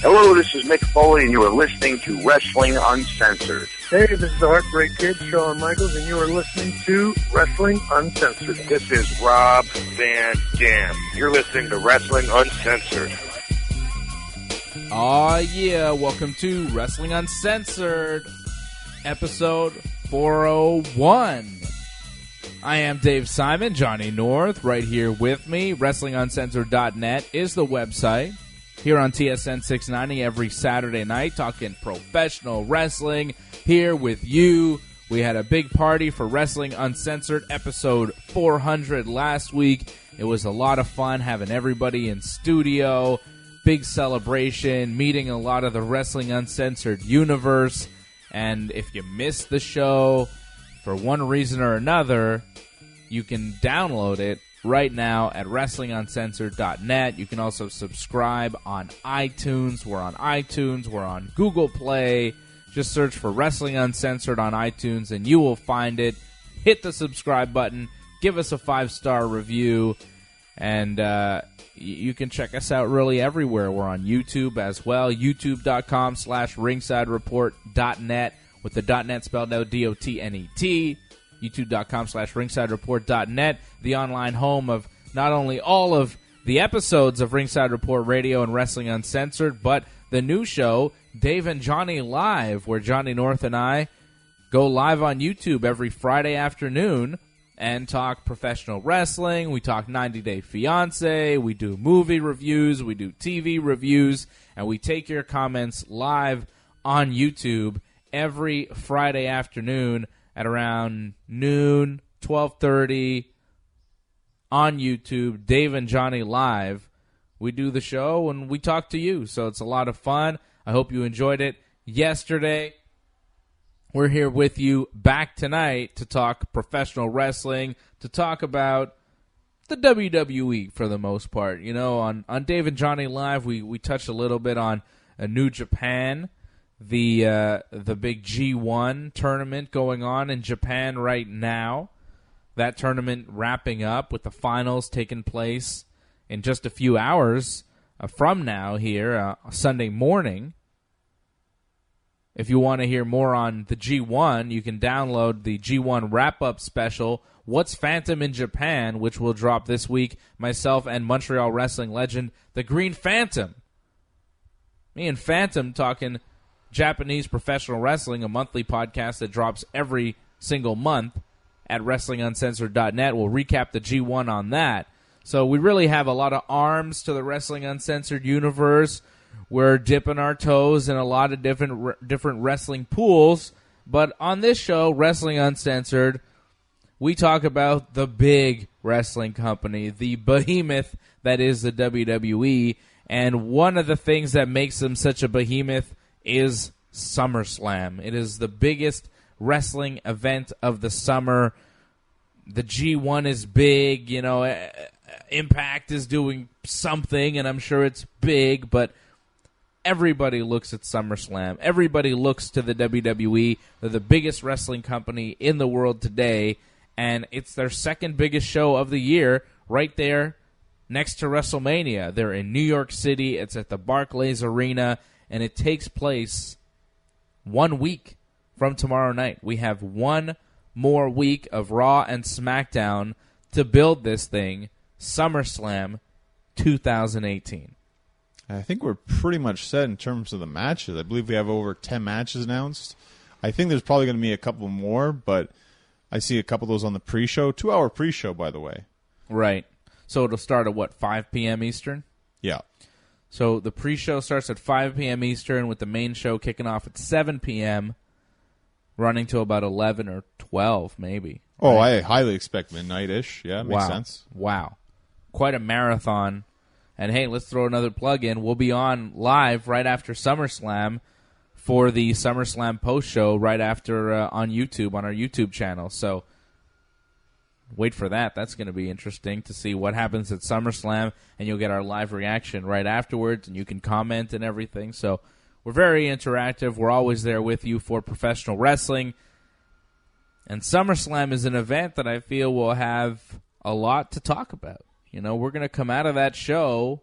Hello, this is Mick Foley, and you are listening to Wrestling Uncensored. Hey, this is the Heartbreak Kid, Shawn Michaels, and you are listening to Wrestling Uncensored. This is Rob Van Dam. You're listening to Wrestling Uncensored. Aw, yeah, welcome to Wrestling Uncensored, episode 401. I am Dave Simon, Johnny North, right here with me. WrestlingUncensored.net is the website. Here on TSN 690 every Saturday night, talking professional wrestling. Here with you, we had a big party for Wrestling Uncensored, episode 400 last week. It was a lot of fun having everybody in studio. Big celebration, meeting a lot of the Wrestling Uncensored universe. And if you missed the show for one reason or another, you can download it right now at WrestlingUncensored.net. You can also subscribe on iTunes. We're on iTunes. We're on Google Play. Just search for Wrestling Uncensored on iTunes, and you will find it. Hit the subscribe button. Give us a 5-star review. And you can check us out really everywhere. We're on YouTube as well. YouTube.com/ringsidereport.net with the .net spelled out D-O-T-N-E-T. YouTube.com/ringsidereport.net, the online home of not only all of the episodes of Ringside Report Radio and Wrestling Uncensored, but the new show, Dave and Johnny Live, where Johnny North and I go live on YouTube every Friday afternoon and talk professional wrestling. We talk 90 Day Fiancé, we do movie reviews, we do TV reviews, and we take your comments live on YouTube every Friday afternoon at around noon, 12:30 on YouTube, Dave and Johnny Live. We do the show and we talk to you, so it's a lot of fun. I hope you enjoyed it yesterday. We're here with you back tonight to talk professional wrestling, to talk about the WWE for the most part. You know, on Dave and Johnny Live, we touched a little bit on New Japan, the big G1 tournament going on in Japan right now. That tournament wrapping up with the finals taking place in just a few hours from now here, Sunday morning. If you want to hear more on the G1, you can download the G1 wrap-up special, What's Phantom in Japan, which will drop this week. Myself and Montreal wrestling legend, the Green Phantom. Me and Phantom talking Japanese professional wrestling, a monthly podcast that drops every single month at WrestlingUncensored.net. We'll recap the G1 on that. So we really have a lot of arms to the Wrestling Uncensored universe. We're dipping our toes in a lot of different wrestling pools. But on this show, Wrestling Uncensored, we talk about the big wrestling company, the behemoth that is the WWE. And one of the things that makes them such a behemoth is Summerslam. It is the biggest wrestling event of the summer. The G1 is big, you know, Impact is doing something, and I'm sure it's big, but everybody looks at SummerSlam. Everybody looks to the WWE. They're the biggest wrestling company in the world today, and it's their second biggest show of the year right there next to WrestleMania. They're in New York City. It's at the Barclays Arena, and it takes place 1 week from tomorrow night. We have one more week of Raw and SmackDown to build this thing, SummerSlam 2018. I think we're pretty much set in terms of the matches. I believe we have over 10 matches announced. I think there's probably going to be a couple more, but I see a couple of those on the pre-show. 2-hour pre-show, by the way. Right. So it'll start at, what, 5 p.m. Eastern? Yeah. So the pre-show starts at 5 p.m. Eastern with the main show kicking off at 7 p.m., running to about 11 or 12 maybe. Right? Oh, I highly expect midnight-ish. Yeah, makes sense. Wow. Quite a marathon. And, hey, let's throw another plug in. We'll be on live right after SummerSlam for the SummerSlam post-show right after on YouTube, on our YouTube channel. So wait for that. That's going to be interesting to see what happens at SummerSlam, and you'll get our live reaction right afterwards, and you can comment and everything. So we're very interactive. We're always there with you for professional wrestling. And SummerSlam is an event that I feel will have a lot to talk about. You know, we're going to come out of that show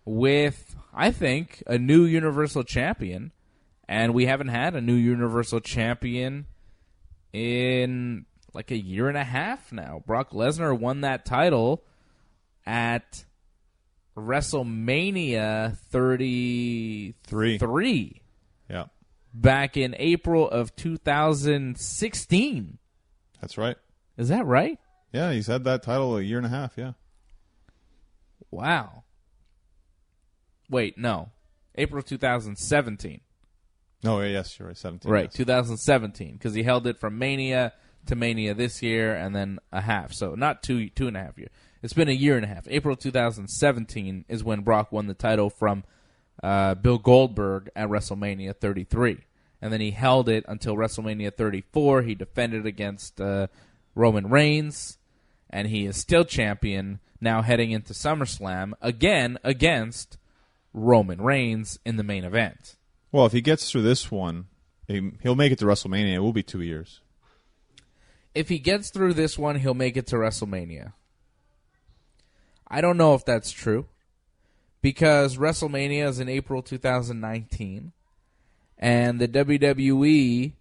with, I think, a new Universal Champion. And we haven't had a new Universal Champion in like a year and a half now. Brock Lesnar won that title at WrestleMania 33. Yeah. Back in April of 2016. That's right. Is that right? Yeah, he's had that title a year and a half, yeah. Wow. Wait, no. April 2017. No, yes, you're right, 17. Right, yes. 2017, because he held it from Mania to Mania this year and then a half. So not two and a half years. It's been a year and a half. April 2017 is when Brock won the title from Bill Goldberg at WrestleMania 33. And then he held it until WrestleMania 34. He defended against Roman Reigns, and he is still champion now heading into SummerSlam, again against Roman Reigns in the main event. Well, if he gets through this one, he'll make it to WrestleMania. It will be 2 years. If he gets through this one, he'll make it to WrestleMania. I don't know if that's true, because WrestleMania is in April 2019, and the WWE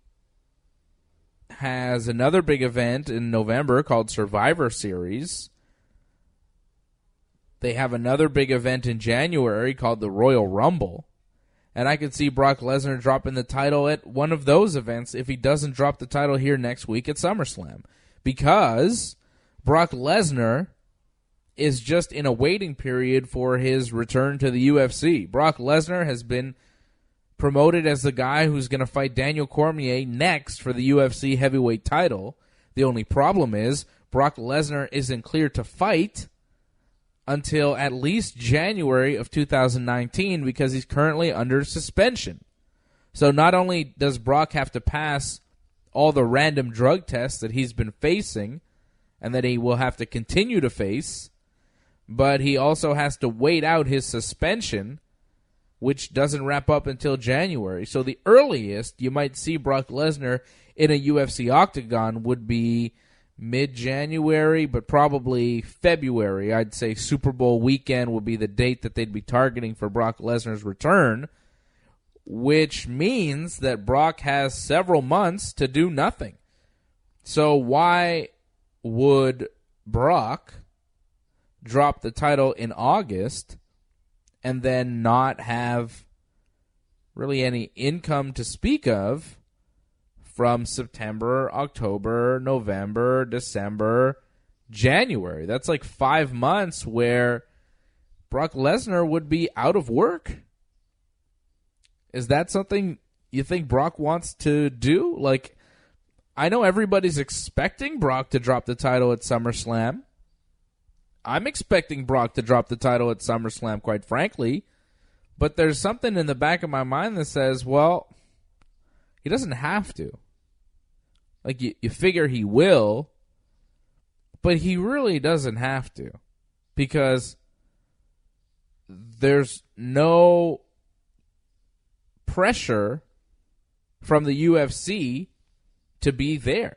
has another big event in November called Survivor Series. They have another big event in January called the Royal Rumble. And I could see Brock Lesnar dropping the title at one of those events if he doesn't drop the title here next week at SummerSlam. Because Brock Lesnar is just in a waiting period for his return to the UFC. Brock Lesnar has been promoted as the guy who's going to fight Daniel Cormier next for the UFC heavyweight title. The only problem is Brock Lesnar isn't cleared to fight until at least January of 2019 because he's currently under suspension. So not only does Brock have to pass all the random drug tests that he's been facing and that he will have to continue to face, but he also has to wait out his suspension, which doesn't wrap up until January. So the earliest you might see Brock Lesnar in a UFC octagon would be mid-January, but probably February. I'd say Super Bowl weekend would be the date that they'd be targeting for Brock Lesnar's return, which means that Brock has several months to do nothing. So why would Brock drop the title in August and then not have really any income to speak of from September, October, November, December, January? That's like 5 months where Brock Lesnar would be out of work. Is that something you think Brock wants to do? Like, I know everybody's expecting Brock to drop the title at SummerSlam. I'm expecting Brock to drop the title at SummerSlam, quite frankly. But there's something in the back of my mind that says, well, he doesn't have to. Like, you figure he will, but he really doesn't have to. Because there's no pressure from the UFC to be there.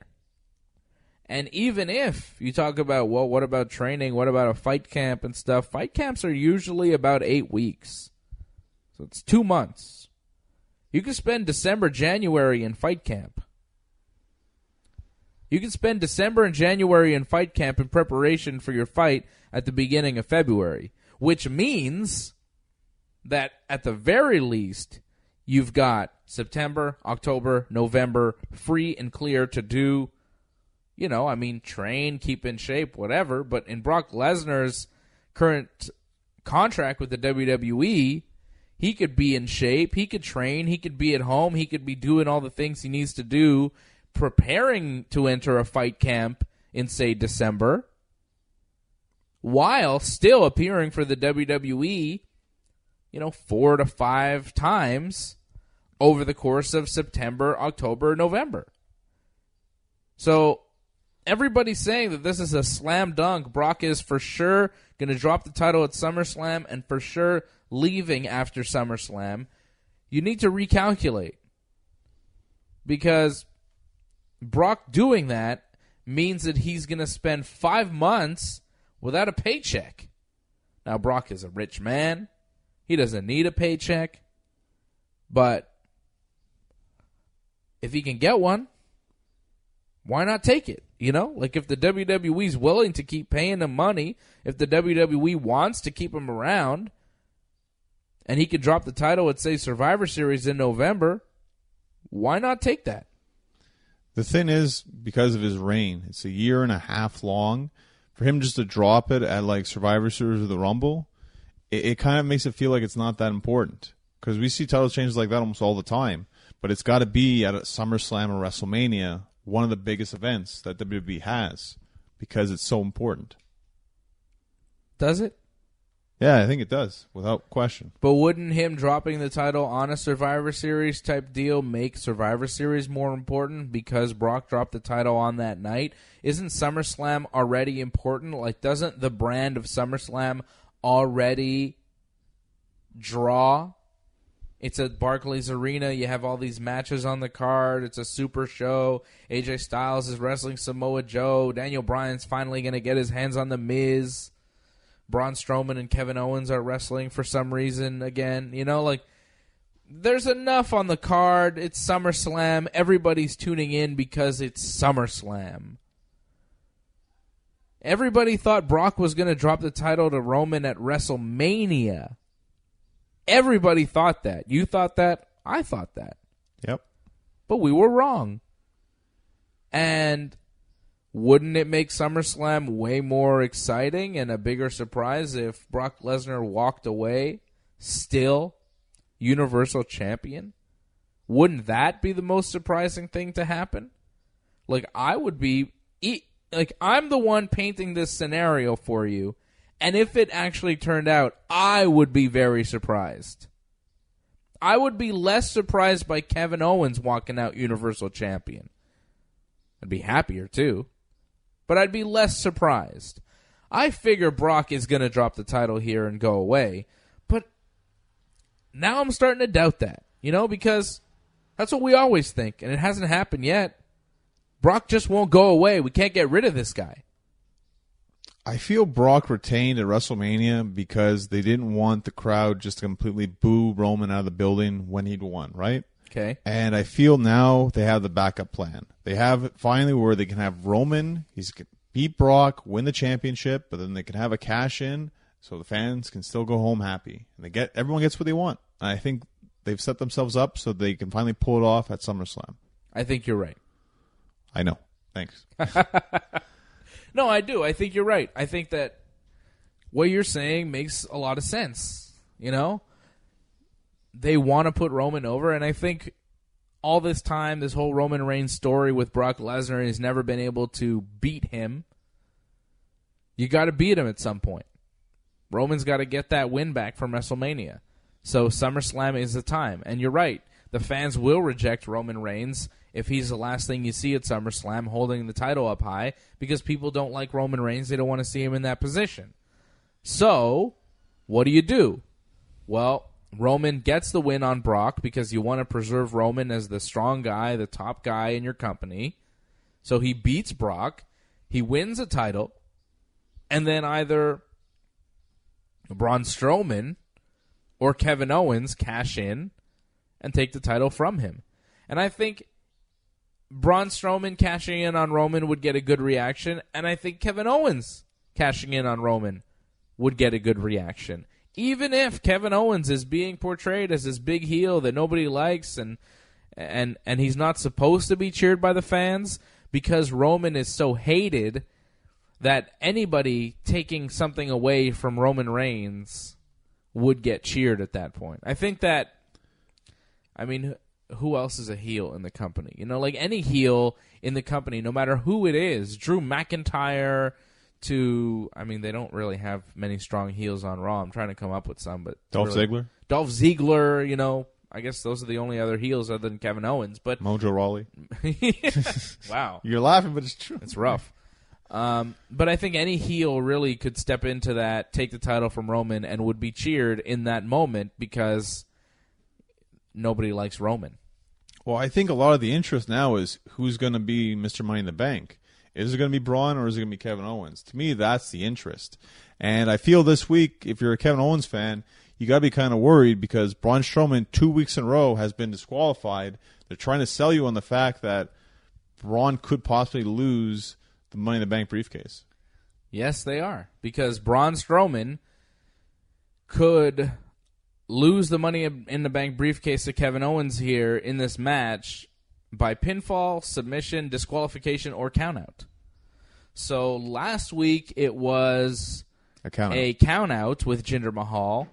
And even if you talk about, well, what about training? What about a fight camp and stuff? Fight camps are usually about 8 weeks. So it's 2 months. You can spend December, January in fight camp. You can spend December and January in fight camp in preparation for your fight at the beginning of February, which means that at the very least, you've got September, October, November free and clear to do, train, keep in shape, whatever. But in Brock Lesnar's current contract with the WWE, he could be in shape, he could train, he could be at home, he could be doing all the things he needs to do, preparing to enter a fight camp in, say, December, while still appearing for the WWE, 4 to 5 times over the course of September, October, November. So everybody's saying that this is a slam dunk. Brock is for sure going to drop the title at SummerSlam and for sure leaving after SummerSlam. You need to recalculate, because Brock doing that means that he's going to spend 5 months without a paycheck. Now, Brock is a rich man. He doesn't need a paycheck. But if he can get one, why not take it? You know, like if the WWE's willing to keep paying him money, if the WWE wants to keep him around, and he could drop the title at, say, Survivor Series in November, why not take that? The thing is, because of his reign, it's a year and a half long. For him just to drop it at like Survivor Series or the Rumble, it kind of makes it feel like it's not that important. Because we see title changes like that almost all the time. But it's got to be at a SummerSlam or WrestleMania, one of the biggest events that WWE has, because it's so important. Does it? Yeah, I think it does, without question. But wouldn't him dropping the title on a Survivor Series type deal make Survivor Series more important because Brock dropped the title on that night? Isn't SummerSlam already important? Like, doesn't the brand of SummerSlam already draw? It's at Barclays Arena. You have all these matches on the card. It's a super show. AJ Styles is wrestling Samoa Joe. Daniel Bryan's finally going to get his hands on The Miz. Braun Strowman and Kevin Owens are wrestling for some reason again. You know, like, there's enough on the card. It's SummerSlam. Everybody's tuning in because it's SummerSlam. Everybody thought Brock was going to drop the title to Roman at WrestleMania. Everybody thought that. You thought that. I thought that. Yep. But we were wrong. And wouldn't it make SummerSlam way more exciting and a bigger surprise if Brock Lesnar walked away still Universal Champion? Wouldn't that be the most surprising thing to happen? Like, I would be... Like, I'm the one painting this scenario for you, and if it actually turned out, I would be very surprised. I would be less surprised by Kevin Owens walking out Universal Champion. I'd be happier, too. But I'd be less surprised. I figure Brock is going to drop the title here and go away, but now I'm starting to doubt that, you know, because that's what we always think, and it hasn't happened yet. Brock just won't go away. We can't get rid of this guy. I feel Brock retained at WrestleMania because they didn't want the crowd just to completely boo Roman out of the building when he'd won, right? Okay. And I feel now they have the backup plan. They have it finally where they can have Roman, he's beat Brock, win the championship, but then they can have a cash in so the fans can still go home happy. And everyone gets what they want. And I think they've set themselves up so they can finally pull it off at SummerSlam. I think you're right. I know. Thanks. No, I do. I think you're right. I think that what you're saying makes a lot of sense. You know? They want to put Roman over, and I think all this time, this whole Roman Reigns story with Brock Lesnar, he's never been able to beat him. You got to beat him at some point. Roman's got to get that win back from WrestleMania. So SummerSlam is the time. And you're right. The fans will reject Roman Reigns if he's the last thing you see at SummerSlam holding the title up high because people don't like Roman Reigns. They don't want to see him in that position. So, what do? Well, Roman gets the win on Brock because you want to preserve Roman as the strong guy, the top guy in your company. So he beats Brock. He wins a title. And then either Braun Strowman or Kevin Owens cash in and take the title from him. And I think Braun Strowman cashing in on Roman would get a good reaction, and I think Kevin Owens cashing in on Roman would get a good reaction. Even if Kevin Owens is being portrayed as this big heel that nobody likes and he's not supposed to be cheered by the fans because Roman is so hated that anybody taking something away from Roman Reigns would get cheered at that point. I think that, I mean, who else is a heel in the company? You know, like any heel in the company, no matter who it is, Drew McIntyre to, I mean, they don't really have many strong heels on Raw. I'm trying to come up with some, but Dolph Ziggler? Dolph Ziggler, you know, I guess those are the only other heels other than Kevin Owens. But Mojo Rawley. Wow. You're laughing, but it's true. It's rough. But I think any heel really could step into that, take the title from Roman, and would be cheered in that moment because nobody likes Roman. Well, I think a lot of the interest now is who's going to be Mr. Money in the Bank. Is it going to be Braun or is it going to be Kevin Owens? To me, that's the interest. And I feel this week, if you're a Kevin Owens fan, you got to be kind of worried because Braun Strowman 2 weeks in a row has been disqualified. They're trying to sell you on the fact that Braun could possibly lose the Money in the Bank briefcase. Yes, they are. Because Braun Strowman could lose the Money in the Bank briefcase to Kevin Owens here in this match by pinfall, submission, disqualification, or countout. So last week it was a countout with Jinder Mahal.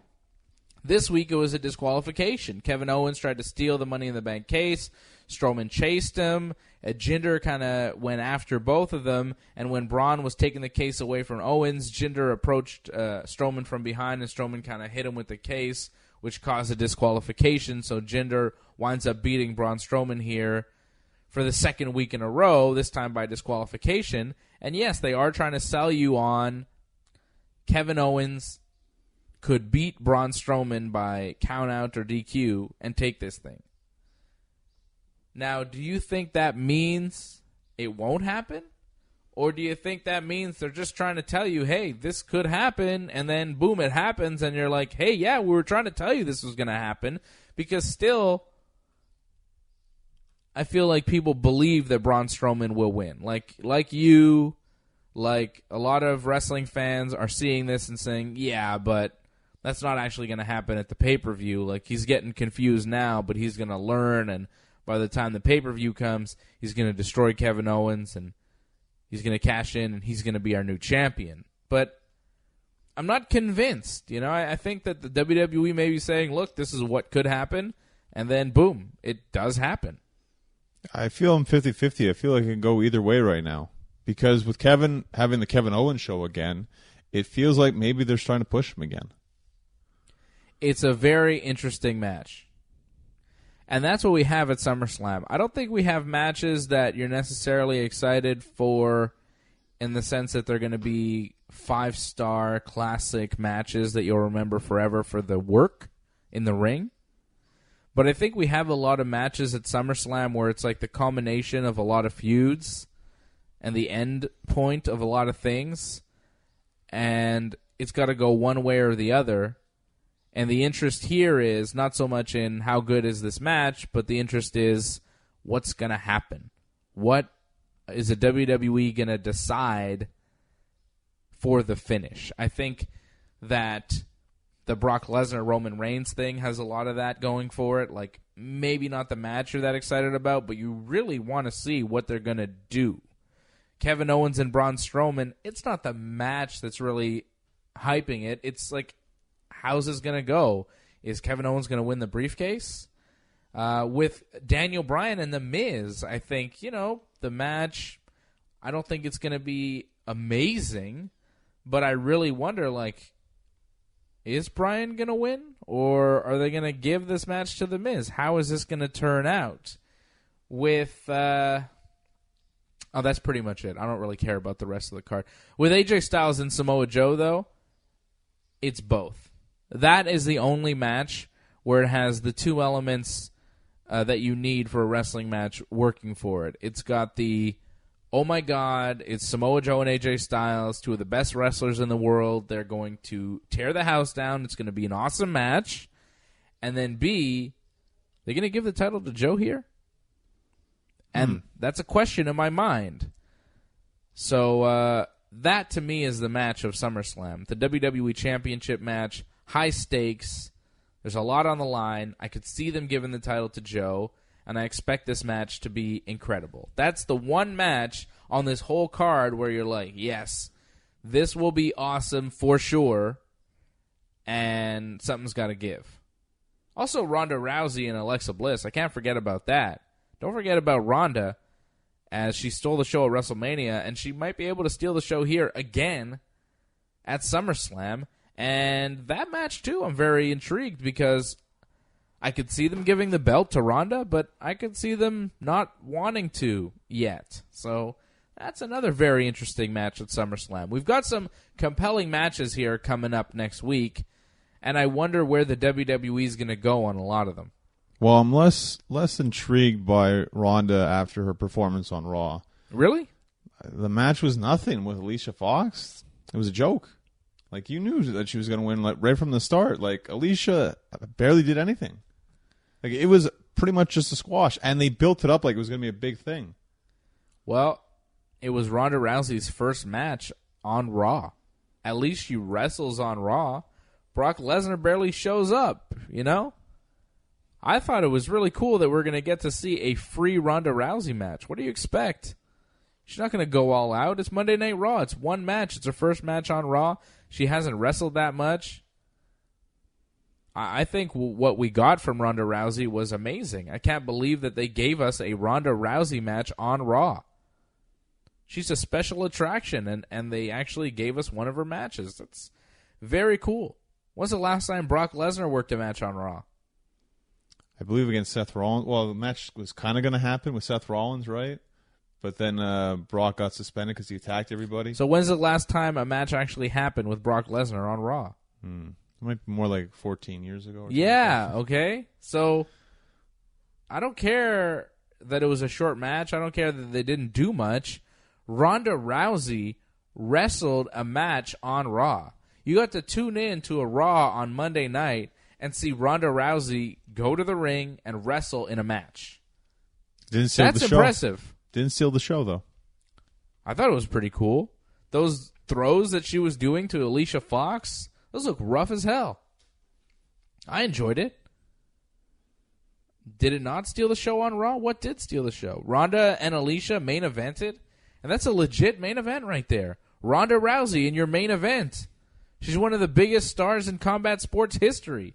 This week it was a disqualification. Kevin Owens tried to steal the Money in the Bank case. Strowman chased him. Jinder kind of went after both of them. And when Braun was taking the case away from Owens, Jinder approached Strowman from behind, and Strowman kind of hit him with the case, which caused a disqualification. So Jinder winds up beating Braun Strowman here for the second week in a row, this time by disqualification. And yes, they are trying to sell you on Kevin Owens could beat Braun Strowman by countout or DQ and take this thing. Now, do you think that means it won't happen? Or do you think that means they're just trying to tell you, hey, this could happen, and then boom, it happens, and you're like, hey, yeah, we were trying to tell you this was going to happen, because still, I feel like people believe that Braun Strowman will win. Like you, like a lot of wrestling fans are seeing this and saying, yeah, but that's not actually going to happen at the pay-per-view. Like, he's getting confused now, but he's going to learn, and by the time the pay-per-view comes, he's going to destroy Kevin Owens, and he's going to cash in, and he's going to be our new champion. But I'm not convinced. You know, I think that the WWE may be saying, look, this is what could happen, and then boom, it does happen. I feel I'm 50-50. I feel like it can go either way right now. Because with Kevin having the Kevin Owens show again, it feels like maybe they're trying to push him again. It's a very interesting match. And that's what we have at SummerSlam. I don't think we have matches that you're necessarily excited for in the sense that they're going to be 5-star classic matches that you'll remember forever for the work in the ring. But I think we have a lot of matches at SummerSlam where it's like the culmination of a lot of feuds and the end point of a lot of things. And it's got to go one way or the other. And the interest here is not so much in how good is this match, but the interest is what's going to happen. What is the WWE going to decide for the finish? I think that the Brock Lesnar Roman Reigns thing has a lot of that going for it. Like, maybe not the match you're that excited about, but you really want to see what they're going to do. Kevin Owens and Braun Strowman, it's not the match that's really hyping it. It's like, how's this going to go? Is Kevin Owens going to win the briefcase? With Daniel Bryan and The Miz, I think, the match, I don't think it's going to be amazing, but I really wonder, like, is Bryan going to win? Or are they going to give this match to The Miz? How is this going to turn out? With, that's pretty much it. I don't really care about the rest of the card. With AJ Styles and Samoa Joe, though, it's both. That is the only match where it has the two elements that you need for a wrestling match working for it. It's got the, oh my God, it's Samoa Joe and AJ Styles, two of the best wrestlers in the world. They're going to tear the house down. It's going to be an awesome match. And then B, they're going to give the title to Joe here? And that's a question in my mind. So that, to me, is the match of SummerSlam. The WWE Championship match, high stakes. There's a lot on the line. I could see them giving the title to Joe, and I expect this match to be incredible. That's the one match on this whole card where you're like, yes, this will be awesome for sure, and something's got to give. Also, Ronda Rousey and Alexa Bliss. I can't forget about that. Don't forget about Ronda, as she stole the show at WrestleMania, and she might be able to steal the show here again at SummerSlam. And that match, too, I'm very intrigued because I could see them giving the belt to Ronda, but I could see them not wanting to yet. So that's another very interesting match at SummerSlam. We've got some compelling matches here coming up next week, and I wonder where the WWE is going to go on a lot of them. Well, I'm less intrigued by Ronda after her performance on Raw. Really? The match was nothing with Alicia Fox. It was a joke. Like, you knew that she was going to win right from the start. Like, Alicia barely did anything. Like, it was pretty much just a squash, and they built it up like it was going to be a big thing. Well, it was Ronda Rousey's first match on Raw. At least she wrestles on Raw. Brock Lesnar barely shows up, you know? I thought it was really cool that we're going to get to see a free Ronda Rousey match. What do you expect? She's not going to go all out. It's Monday Night Raw. It's one match. It's her first match on Raw. She hasn't wrestled that much. I think what we got from Ronda Rousey was amazing. I can't believe that they gave us a Ronda Rousey match on Raw. She's a special attraction, and they actually gave us one of her matches. That's very cool. When's the last time Brock Lesnar worked a match on Raw? I believe against Seth Rollins. Well, the match was kind of going to happen with Seth Rollins, right? But then Brock got suspended because he attacked everybody. So when's the last time a match actually happened with Brock Lesnar on Raw? It might be more like 14 years ago. Yeah, okay. So I don't care that it was a short match. I don't care that they didn't do much. Ronda Rousey wrestled a match on Raw. You got to tune in to a Raw on Monday night and see Ronda Rousey go to the ring and wrestle in a match. That's impressive. Didn't steal the show, though. I thought it was pretty cool. Those throws that she was doing to Alicia Fox, those look rough as hell. I enjoyed it. Did it not steal the show on Raw? What did steal the show? Ronda and Alicia main evented? And that's a legit main event right there. Ronda Rousey in your main event. She's one of the biggest stars in combat sports history.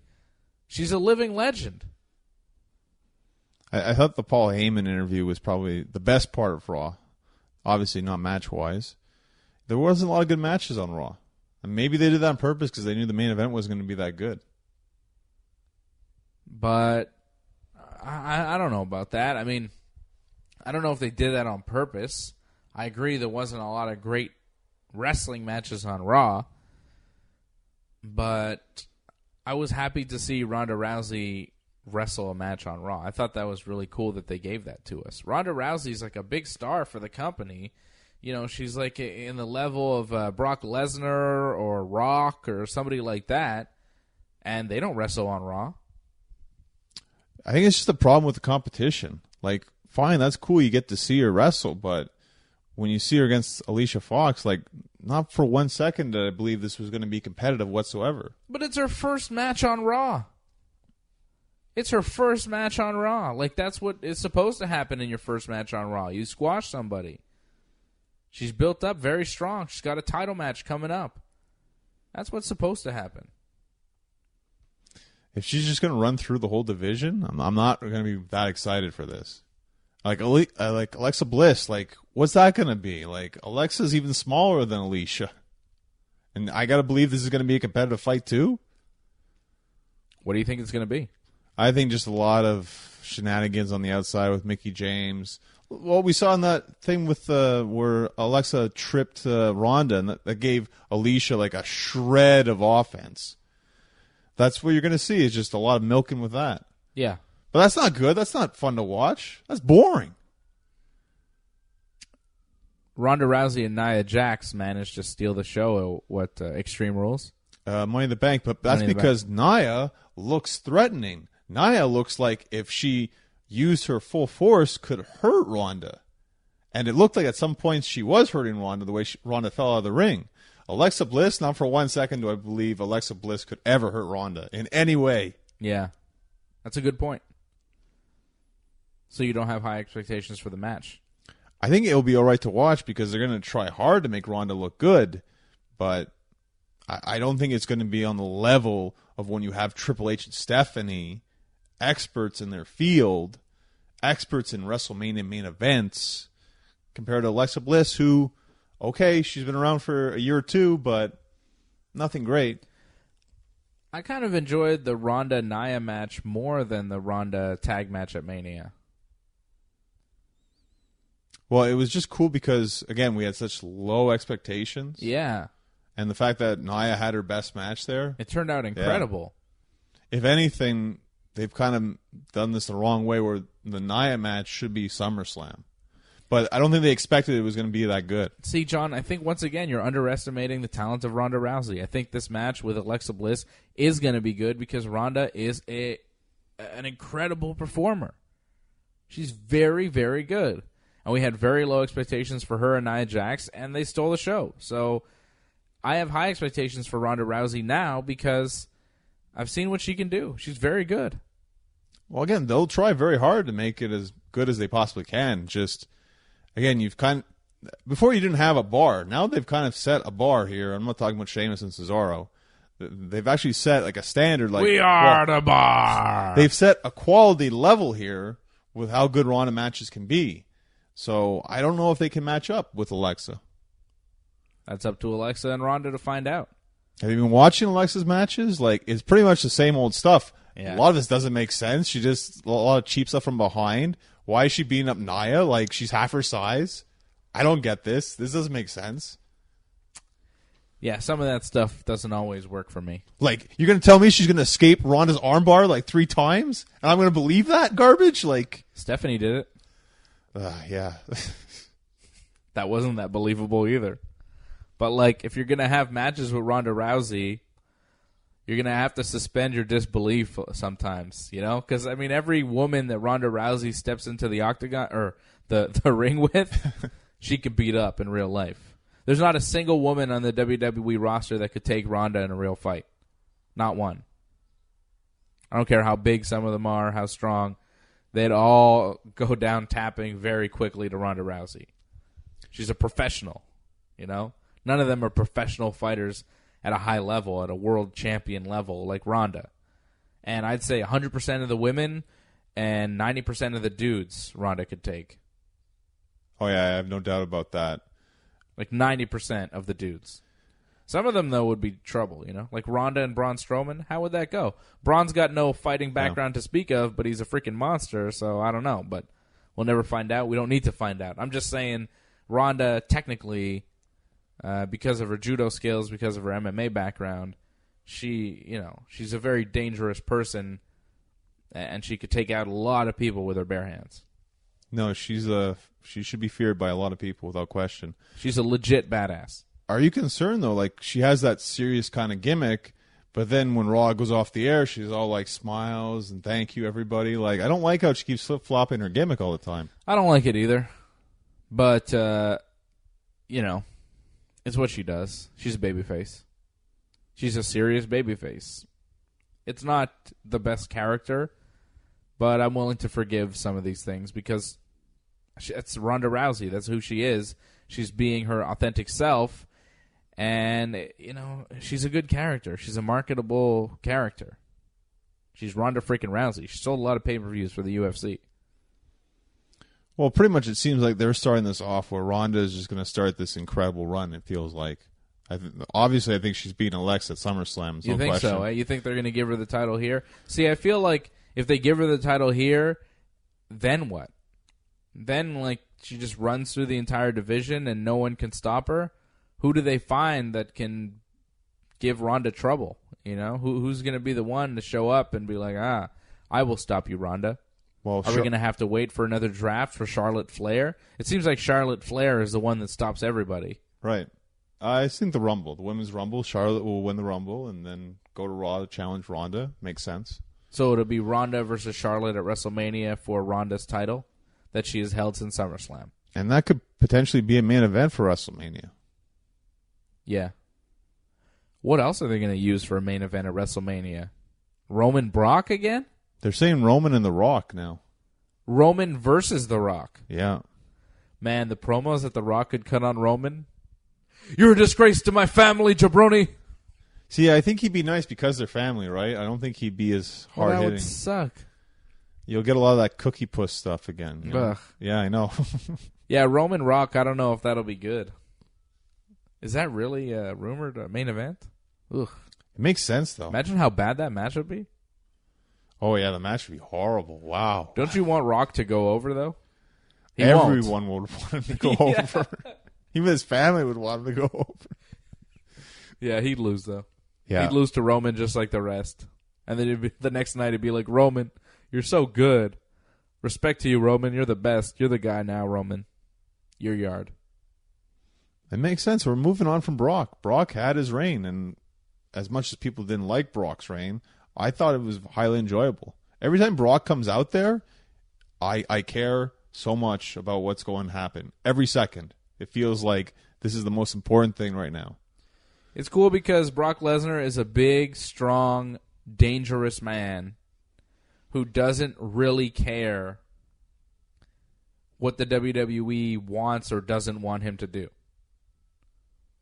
She's a living legend. I thought the Paul Heyman interview was probably the best part of Raw. Obviously not match-wise. There wasn't a lot of good matches on Raw. And maybe they did that on purpose because they knew the main event wasn't going to be that good. But I don't know about that. I mean, I don't know if they did that on purpose. I agree there wasn't a lot of great wrestling matches on Raw. But I was happy to see Ronda Rousey wrestle a match on Raw. I thought that was really cool that they gave that to us. Ronda Rousey's like a big star for the company. You know, she's like in the level of Brock Lesnar or Rock or somebody like that, and they don't wrestle on Raw. I think it's just a problem with the competition. Like, fine, that's cool, you get to see her wrestle, but when you see her against Alicia Fox, like, not for 1 second did I believe this was going to be competitive whatsoever. But it's her first match on Raw. It's her first match on Raw. Like, that's what is supposed to happen in your first match on Raw. You squash somebody. She's built up very strong. She's got a title match coming up. That's what's supposed to happen. If she's just going to run through the whole division, I'm not going to be that excited for this. Like Alexa Bliss, like, what's that going to be? Like, Alexa's even smaller than Alicia. And I got to believe this is going to be a competitive fight too? What do you think it's going to be? I think just a lot of shenanigans on the outside with Mickie James. Well, we saw in that thing with where Alexa tripped Ronda, and that gave Alicia like a shred of offense. That's what you're going to see is just a lot of milking with that. Yeah. But that's not good. That's not fun to watch. That's boring. Ronda Rousey and Nia Jax managed to steal the show at Extreme Rules. Money in the Bank, but that's because Nia looks threatening. Nia looks like if she used her full force could hurt Ronda. And it looked like at some points she was hurting Ronda the way Ronda fell out of the ring. Alexa Bliss, not for 1 second do I believe Alexa Bliss could ever hurt Ronda in any way. Yeah. That's a good point. So you don't have high expectations for the match? I think it'll be all right to watch because they're going to try hard to make Ronda look good, but I don't think it's going to be on the level of when you have Triple H and Stephanie, experts in their field, experts in WrestleMania main events, compared to Alexa Bliss, who, okay, she's been around for a year or two, but nothing great. I kind of enjoyed the Ronda-Nia match more than the Ronda tag match at Mania. Well, it was just cool because, again, we had such low expectations. Yeah. And the fact that Nia had her best match there. It turned out incredible. Yeah. If anything, they've kind of done this the wrong way where the Nia match should be SummerSlam. But I don't think they expected it was going to be that good. See, John, I think once again you're underestimating the talent of Ronda Rousey. I think this match with Alexa Bliss is going to be good because Ronda is an incredible performer. She's very, very good. And we had very low expectations for her and Nia Jax, and they stole the show. So I have high expectations for Ronda Rousey now because I've seen what she can do. She's very good. Well, again, they'll try very hard to make it as good as they possibly can. Just, again, before you didn't have a bar. Now they've kind of set a bar here. I'm not talking about Sheamus and Cesaro. They've actually set like a standard. Like we are the bar. They've set a quality level here with how good Ronda matches can be. So I don't know if they can match up with Alexa. That's up to Alexa and Ronda to find out. Have you been watching Alexa's matches? Like, it's pretty much the same old stuff. Yeah. A lot of this doesn't make sense. She just a lot of cheap stuff from behind. Why is she beating up Nia? Like, she's half her size. I don't get this. This doesn't make sense. Yeah, some of that stuff doesn't always work for me. Like, you're going to tell me she's going to escape Ronda's armbar like 3 times? And I'm going to believe that garbage? Like, Stephanie did it. Yeah. That wasn't that believable either. But, like, if you're going to have matches with Ronda Rousey, you're going to have to suspend your disbelief sometimes, you know? Because, I mean, every woman that Ronda Rousey steps into the octagon or the ring with, she could beat up in real life. There's not a single woman on the WWE roster that could take Ronda in a real fight. Not one. I don't care how big some of them are, how strong. They'd all go down tapping very quickly to Ronda Rousey. She's a professional, you know? None of them are professional fighters at a high level, at a world champion level like Ronda. And I'd say 100% of the women and 90% of the dudes Ronda could take. Oh, yeah, I have no doubt about that. Like 90% of the dudes. Some of them, though, would be trouble, you know? Like Ronda and Braun Strowman, how would that go? Braun's got no fighting background to speak of, but he's a freaking monster, so I don't know. But we'll never find out. We don't need to find out. I'm just saying Ronda, technically, because of her judo skills, because of her MMA background, she's a very dangerous person, and she could take out a lot of people with her bare hands. No, she should be feared by a lot of people without question. She's a legit badass. Are you concerned, though? Like, she has that serious kind of gimmick, but then when Raw goes off the air, she's all, like, smiles and thank you, everybody. Like, I don't like how she keeps flip-flopping her gimmick all the time. I don't like it either. But, you know, it's what she does. She's a babyface. She's a serious babyface. It's not the best character, but I'm willing to forgive some of these things because it's Ronda Rousey. That's who she is. She's being her authentic self. And, you know, she's a good character. She's a marketable character. She's Ronda freaking Rousey. She sold a lot of pay-per-views for the UFC. Well, pretty much it seems like they're starting this off where Ronda is just going to start this incredible run, it feels like. Obviously, I think she's beating Alexa at Summerslam. You think so? Eh? You think they're going to give her the title here? See, I feel like if they give her the title here, then what? Then, like, she just runs through the entire division and no one can stop her? Who do they find that can give Ronda trouble? You know, who's going to be the one to show up and be like, I will stop you, Ronda? Well, are we going to have to wait for another draft for Charlotte Flair? It seems like Charlotte Flair is the one that stops everybody. Right. I think the Rumble, the Women's Rumble, Charlotte will win the Rumble and then go to Raw to challenge Ronda. Makes sense. So it'll be Ronda versus Charlotte at WrestleMania for Ronda's title that she has held since SummerSlam. And that could potentially be a main event for WrestleMania. Yeah. What else are they going to use for a main event at WrestleMania? Roman Brock again? They're saying Roman and The Rock now. Roman versus The Rock. Yeah. Man, the promos that The Rock could cut on Roman. You're a disgrace to my family, jabroni. See, I think he'd be nice because they're family, right? I don't think he'd be as hard-hitting. That would suck. You'll get a lot of that cookie puss stuff again. You know? Ugh. Yeah, I know. Yeah, Roman Rock, I don't know if that'll be good. Is that really a rumored main event? Ugh. It makes sense, though. Imagine how bad that match would be. Oh, yeah, the match would be horrible. Wow. Don't you want Rock to go over, though? Everyone would want him to go over. Even his family would want him to go over. Yeah, he'd lose, though. Yeah. He'd lose to Roman just like the rest. And then the next night he'd be like, Roman, you're so good. Respect to you, Roman. You're the best. You're the guy now, Roman. Your yard. It makes sense. We're moving on from Brock. Brock had his reign, and as much as people didn't like Brock's reign, I thought it was highly enjoyable. Every time Brock comes out there, I care so much about what's going to happen. Every second. It feels like this is the most important thing right now. It's cool because Brock Lesnar is a big, strong, dangerous man who doesn't really care what the WWE wants or doesn't want him to do.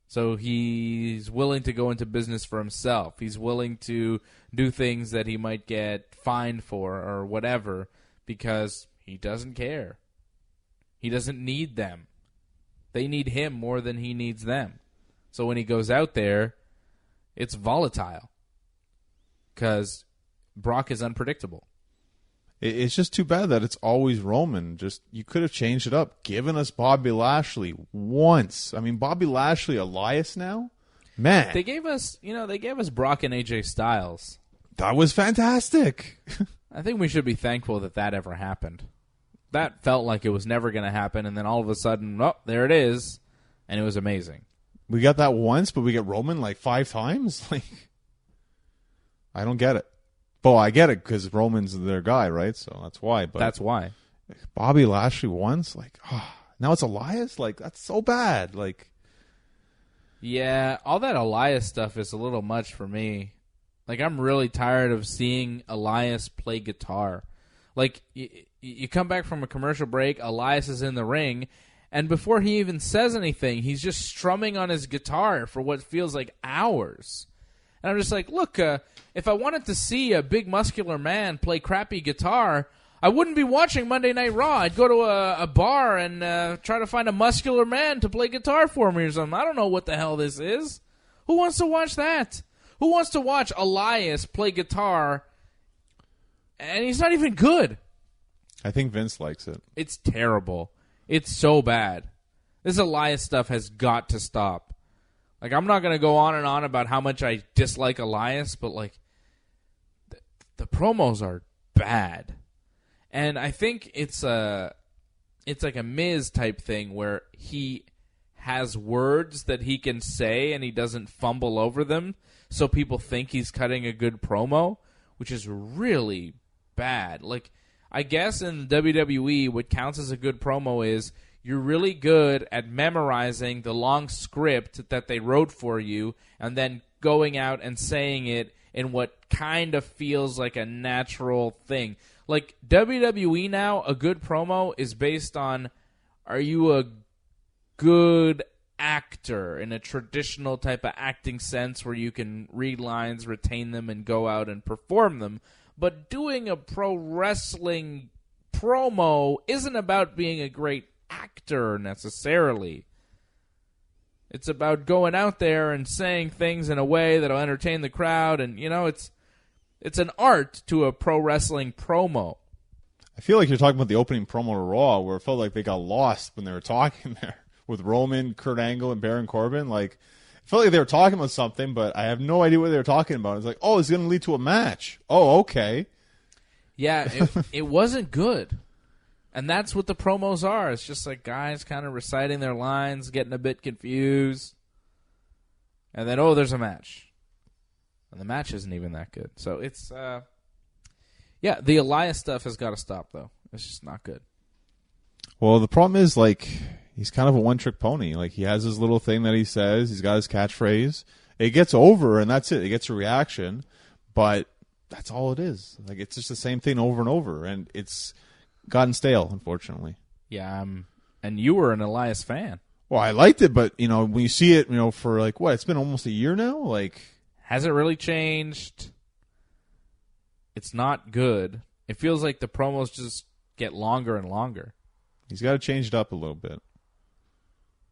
So he's willing to go into business for himself. He's willing to do things that he might get fined for or whatever because he doesn't care. He doesn't need them. They need him more than he needs them. So when he goes out there, it's volatile because Brock is unpredictable. It's just too bad that it's always Roman. Just you could have changed it up, given us Bobby Lashley once. I mean, Bobby Lashley, Elias now, man. They gave us Brock and AJ Styles. That was fantastic. I think we should be thankful that ever happened. That felt like it was never going to happen, and then all of a sudden, oh, there it is, and it was amazing. We got that once, but we get Roman like 5 times. Like, I don't get it. Well, I get it because Roman's their guy, right? So that's why. But that's why. Bobby Lashley once, like, now it's Elias. Like, that's so bad. Like, yeah, all that Elias stuff is a little much for me. Like, I'm really tired of seeing Elias play guitar. Like, you come back from a commercial break, Elias is in the ring, and before he even says anything, he's just strumming on his guitar for what feels like hours. And I'm just like, look, if I wanted to see a big muscular man play crappy guitar, I wouldn't be watching Monday Night Raw. I'd go to a bar and try to find a muscular man to play guitar for me or something. I don't know what the hell this is. Who wants to watch that? Who wants to watch Elias play guitar and he's not even good? I think Vince likes it. It's terrible. It's so bad. This Elias stuff has got to stop. Like, I'm not going to go on and on about how much I dislike Elias, but, like, the promos are bad. And I think it's like a Miz type thing where he has words that he can say and he doesn't fumble over them, so people think he's cutting a good promo, which is really bad. Like, I guess in WWE, what counts as a good promo is you're really good at memorizing the long script that they wrote for you and then going out and saying it in what kind of feels like a natural thing. Like, WWE now, a good promo is based on, are you a good actor in a traditional type of acting sense where you can read lines, retain them, and go out and perform them. But doing a pro wrestling promo isn't about being a great actor necessarily. It's about going out there and saying things in a way that'll entertain the crowd, and it's an art to a pro wrestling promo. I feel like you're talking about the opening promo to Raw, where it felt like they got lost when they were talking there with Roman, Kurt Angle, and Baron Corbin. Like, it felt like they were talking about something, but I have no idea what they were talking about. It's like, oh, it's going to lead to a match. Oh, okay. Yeah, it wasn't good. And that's what the promos are. It's just like guys kind of reciting their lines, getting a bit confused. And then, oh, there's a match. And the match isn't even that good. So it's, yeah, the Elias stuff has got to stop, though. It's just not good. Well, the problem is, like, he's kind of a one-trick pony. Like, he has his little thing that he says. He's got his catchphrase. It gets over, and that's it. It gets a reaction. But that's all it is. Like, it's just the same thing over and over. And it's gotten stale, unfortunately. Yeah, and you were an Elias fan. Well, I liked it, but, when you see it, for, like, what? It's been almost a year now? Like, hasn't really changed. It's not good. It feels like the promos just get longer and longer. He's got to change it up a little bit.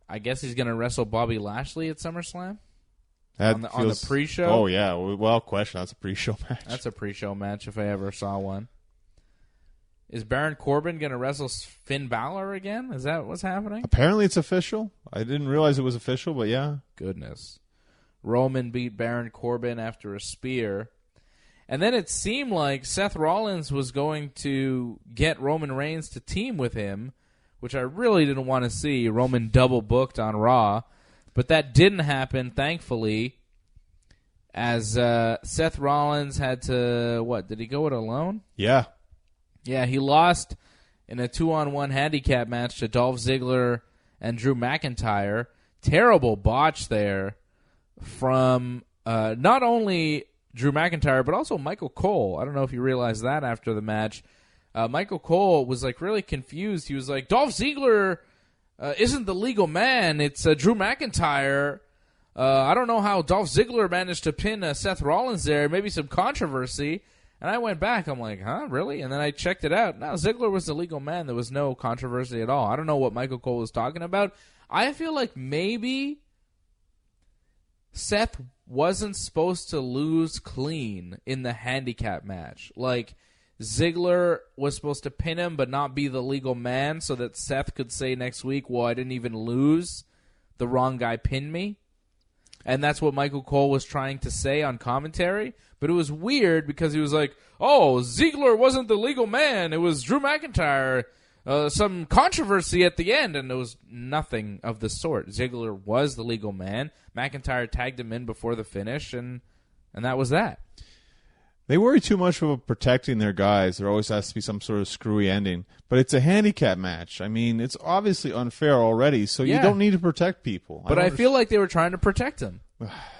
I guess he's going to wrestle Bobby Lashley at SummerSlam? On the pre-show? Oh, yeah. Well, question. That's a pre-show match. That's a pre-show match if I ever saw one. Is Baron Corbin going to wrestle Finn Balor again? Is that what's happening? Apparently it's official. I didn't realize it was official, but yeah. Goodness. Roman beat Baron Corbin after a spear. And then it seemed like Seth Rollins was going to get Roman Reigns to team with him, which I really didn't want to see. Roman double booked on Raw, but that didn't happen, thankfully, as Seth Rollins had to, did he go it alone? Yeah. Yeah, he lost in a 2-on-1 handicap match to Dolph Ziggler and Drew McIntyre. Terrible botch there from not only Drew McIntyre, but also Michael Cole. I don't know if you realized that after the match. Michael Cole was really confused. He was like, Dolph Ziggler isn't the legal man. It's Drew McIntyre. I don't know how Dolph Ziggler managed to pin Seth Rollins there. Maybe some controversy. And I went back. I'm like, huh, really? And then I checked it out. No, Ziggler was the legal man. There was no controversy at all. I don't know what Michael Cole was talking about. I feel like maybe Seth wasn't supposed to lose clean in the handicap match. Like, Ziggler was supposed to pin him but not be the legal man so that Seth could say next week, well, I didn't even lose. The wrong guy pinned me. And that's what Michael Cole was trying to say on commentary. But it was weird because he was like, oh, Ziggler wasn't the legal man. It was Drew McIntyre. Some controversy at the end, and there was nothing of the sort. Ziggler was the legal man. McIntyre tagged him in before the finish, and that was that. They worry too much about protecting their guys. There always has to be some sort of screwy ending. But it's a handicap match. I mean, it's obviously unfair already, so you don't need to protect people. But I feel like they were trying to protect him.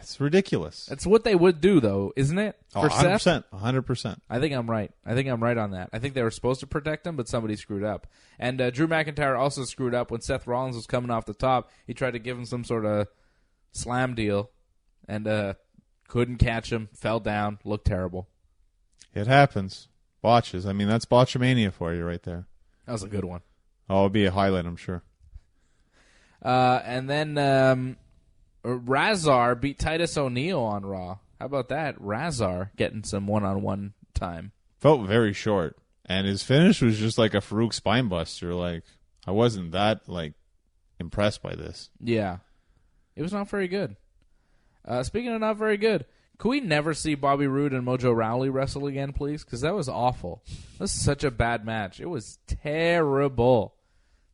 It's ridiculous. That's what they would do, though, isn't it? For 100%. Seth? 100%. I think I'm right. I think I'm right on that. I think they were supposed to protect him, but somebody screwed up. And Drew McIntyre also screwed up when Seth Rollins was coming off the top. He tried to give him some sort of slam deal and couldn't catch him, fell down, looked terrible. It happens. Botches. I mean, that's botchamania for you right there. That was a good one. Oh, it'll be a highlight, I'm sure. And then Razar beat Titus O'Neil on Raw. How about that? Razar getting some one-on-one time. Felt very short. And his finish was just like a Farouk spinebuster. Like, I wasn't that, impressed by this. Yeah. It was not very good. Speaking of not very good, could we never see Bobby Roode and Mojo Rawley wrestle again, please? Because that was awful. This is such a bad match. It was terrible.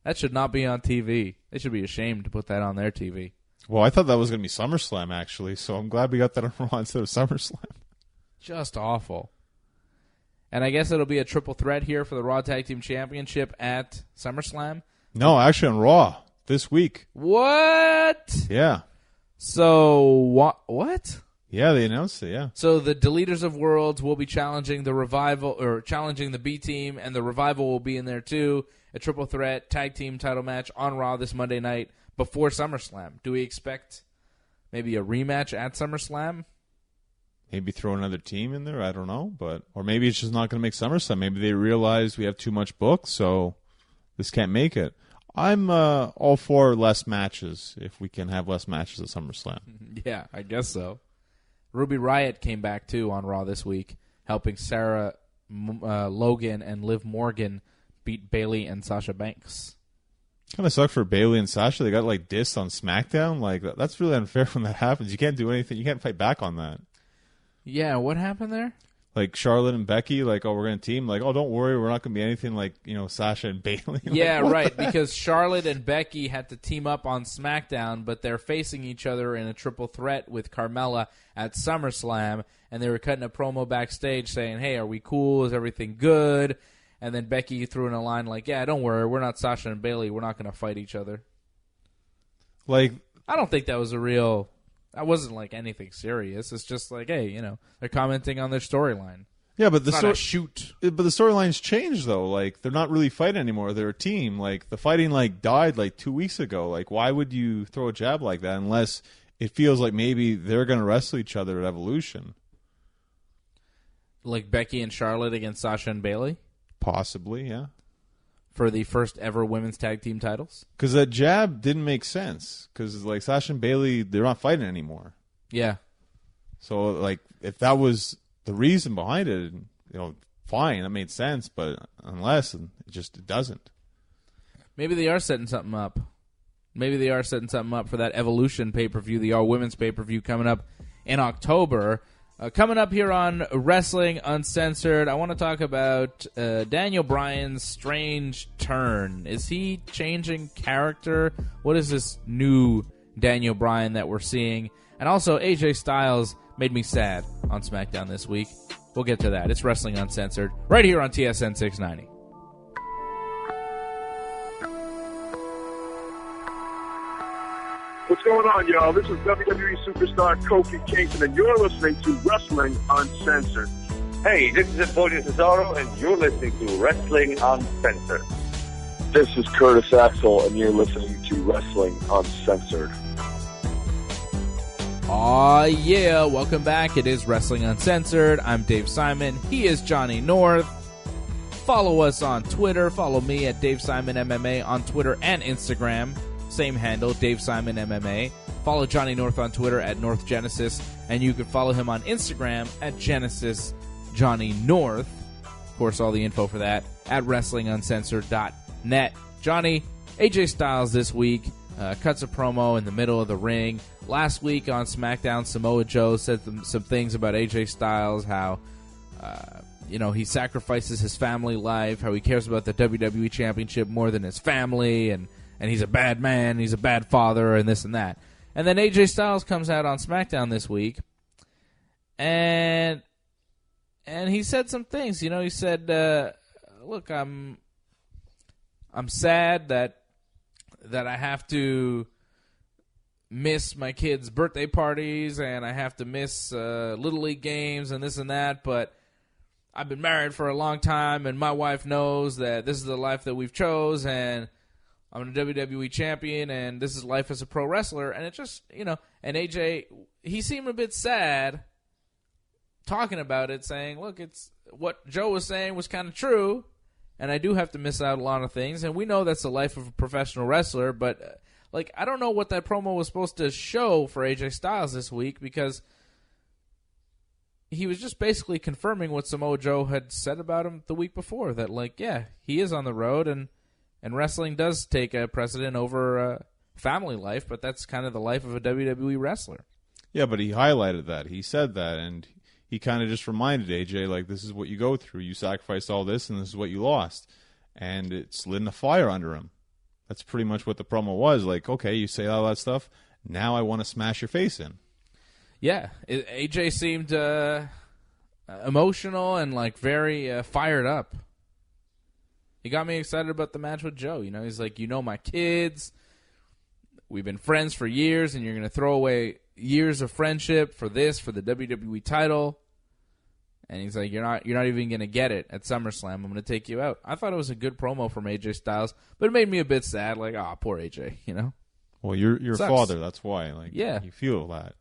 That should not be on TV. They should be ashamed to put that on their TV. Well, I thought that was going to be SummerSlam, actually, so I'm glad we got that on Raw instead of SummerSlam. Just awful. And I guess it'll be a triple threat here for the Raw Tag Team Championship at SummerSlam. No, actually on Raw this week. What? Yeah. So, what? Yeah, they announced it, yeah. So the Deleters of Worlds will be challenging the Revival, or challenging the B Team, and the Revival will be in there too. A triple threat tag team title match on Raw this Monday night before SummerSlam. Do we expect maybe a rematch at SummerSlam? Maybe throw another team in there, I don't know. Or maybe it's just not going to make SummerSlam. Maybe they realize we have too much booked, so this can't make it. I'm all for less matches if we can have less matches at SummerSlam. Yeah, I guess so. Ruby Riott came back, too, on Raw this week, helping Sarah Logan and Liv Morgan beat Bayley and Sasha Banks. Kind of sucked for Bayley and Sasha. They got, dissed on Smackdown. That's really unfair when that happens. You can't do anything. You can't fight back on that. Yeah, what happened there? Charlotte and Becky, we're going to team. Don't worry, we're not going to be anything like, Sasha and Bayley. Yeah, right, because Charlotte and Becky had to team up on SmackDown, but they're facing each other in a triple threat with Carmella at SummerSlam, and they were cutting a promo backstage saying, hey, are we cool? Is everything good? And then Becky threw in a line yeah, don't worry, we're not Sasha and Bayley. We're not going to fight each other. I don't think that was that wasn't anything serious. It's just hey, they're commenting on their storyline. Yeah, but But the storyline's changed though. They're not really fighting anymore. They're a team. The fighting died 2 weeks ago. Why would you throw a jab like that unless it feels like maybe they're going to wrestle each other at Evolution? Becky and Charlotte against Sasha and Bayley? Possibly, yeah. For the first ever women's tag team titles? Because that jab didn't make sense. Because Sasha and Bayley, they're not fighting anymore. Yeah. So if that was the reason behind it, fine, that made sense. But unless it doesn't. Maybe they are setting something up. Maybe they are setting something up for that Evolution pay-per-view, the all-women's pay-per-view coming up in October. Coming up here on Wrestling Uncensored, I want to talk about Daniel Bryan's strange turn. Is he changing character? What is this new Daniel Bryan that we're seeing? And also, AJ Styles made me sad on SmackDown this week. We'll get to that. It's Wrestling Uncensored right here on TSN 690. What's going on, y'all? This is WWE superstar Kofi Kingston, and you're listening to Wrestling Uncensored. Hey, this is Antonio Cesaro, and you're listening to Wrestling Uncensored. This is Curtis Axel, and you're listening to Wrestling Uncensored. Aw, yeah. Welcome back. It is Wrestling Uncensored. I'm Dave Simon. He is Johnny North. Follow us on Twitter. Follow me at Dave Simon MMA on Twitter and Instagram. Same handle, Dave Simon MMA. Follow Johnny North on Twitter at North Genesis, and you can follow him on Instagram at Genesis Johnny North. Of course, all the info for that at WrestlingUncensored.net. Johnny, AJ Styles this week cuts a promo in the middle of the ring. Last week on SmackDown, Samoa Joe said some things about AJ Styles, how he sacrifices his family life, how he cares about the WWE Championship more than his family, and he's a bad man, he's a bad father, and this and that. And then AJ Styles comes out on SmackDown this week, and he said some things. He said, "Look, I'm sad that I have to miss my kids' birthday parties, and I have to miss Little League games and this and that, but I've been married for a long time, and my wife knows that this is the life that we've chose, and I'm a WWE champion, and this is life as a pro wrestler." And it just, and AJ, he seemed a bit sad talking about it, saying, look, it's what Joe was saying was kind of true, and I do have to miss out a lot of things, and we know that's the life of a professional wrestler, but, I don't know what that promo was supposed to show for AJ Styles this week, because he was just basically confirming what Samoa Joe had said about him the week before, that, he is on the road, and wrestling does take a precedent over family life, but that's kind of the life of a WWE wrestler. Yeah, but he highlighted that. He said that, and he kind of just reminded AJ, this is what you go through. You sacrificed all this, and this is what you lost. And it's lit a fire under him. That's pretty much what the promo was. Okay, you say all that stuff. Now I want to smash your face in. Yeah. AJ seemed emotional and, very fired up. He got me excited about the match with Joe. He's like, my kids. We've been friends for years, and you're going to throw away years of friendship for the WWE title. And he's like, you're not even going to get it at SummerSlam. I'm going to take you out. I thought it was a good promo from AJ Styles, but it made me a bit sad. Poor AJ, Well, you're a father. That's why. Yeah. You feel that.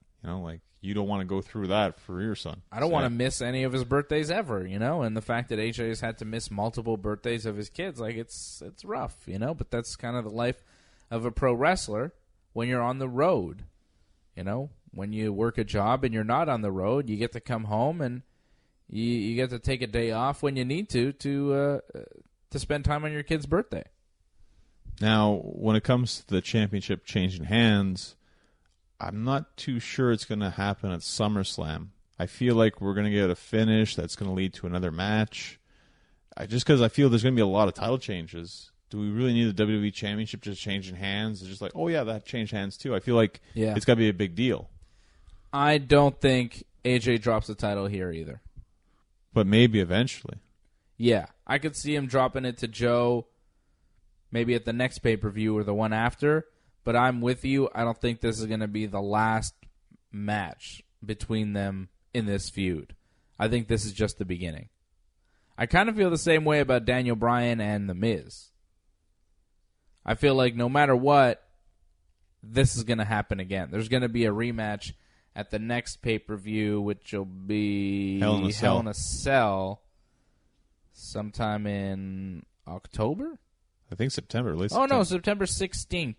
You don't want to go through that for your son. I don't want to miss any of his birthdays ever, and the fact that AJ has had to miss multiple birthdays of his kids, it's rough, but that's kind of the life of a pro wrestler when you're on the road. When you work a job and you're not on the road, you get to come home and you get to take a day off when you need to spend time on your kid's birthday. Now, when it comes to the championship changing hands, I'm not too sure it's going to happen at SummerSlam. I feel like we're going to get a finish that's going to lead to another match. Just because I feel there's going to be a lot of title changes. Do we really need the WWE Championship just changing hands? It's just that changed hands too. I feel like it's got to be a big deal. I don't think AJ drops the title here either. But maybe eventually. Yeah, I could see him dropping it to Joe maybe at the next pay-per-view or the one after. But I'm with you. I don't think this is going to be the last match between them in this feud. I think this is just the beginning. I kind of feel the same way about Daniel Bryan and The Miz. I feel like no matter what, this is going to happen again. There's going to be a rematch at the next pay-per-view, which will be Hell in a Cell sometime in October? I think September. September 16th.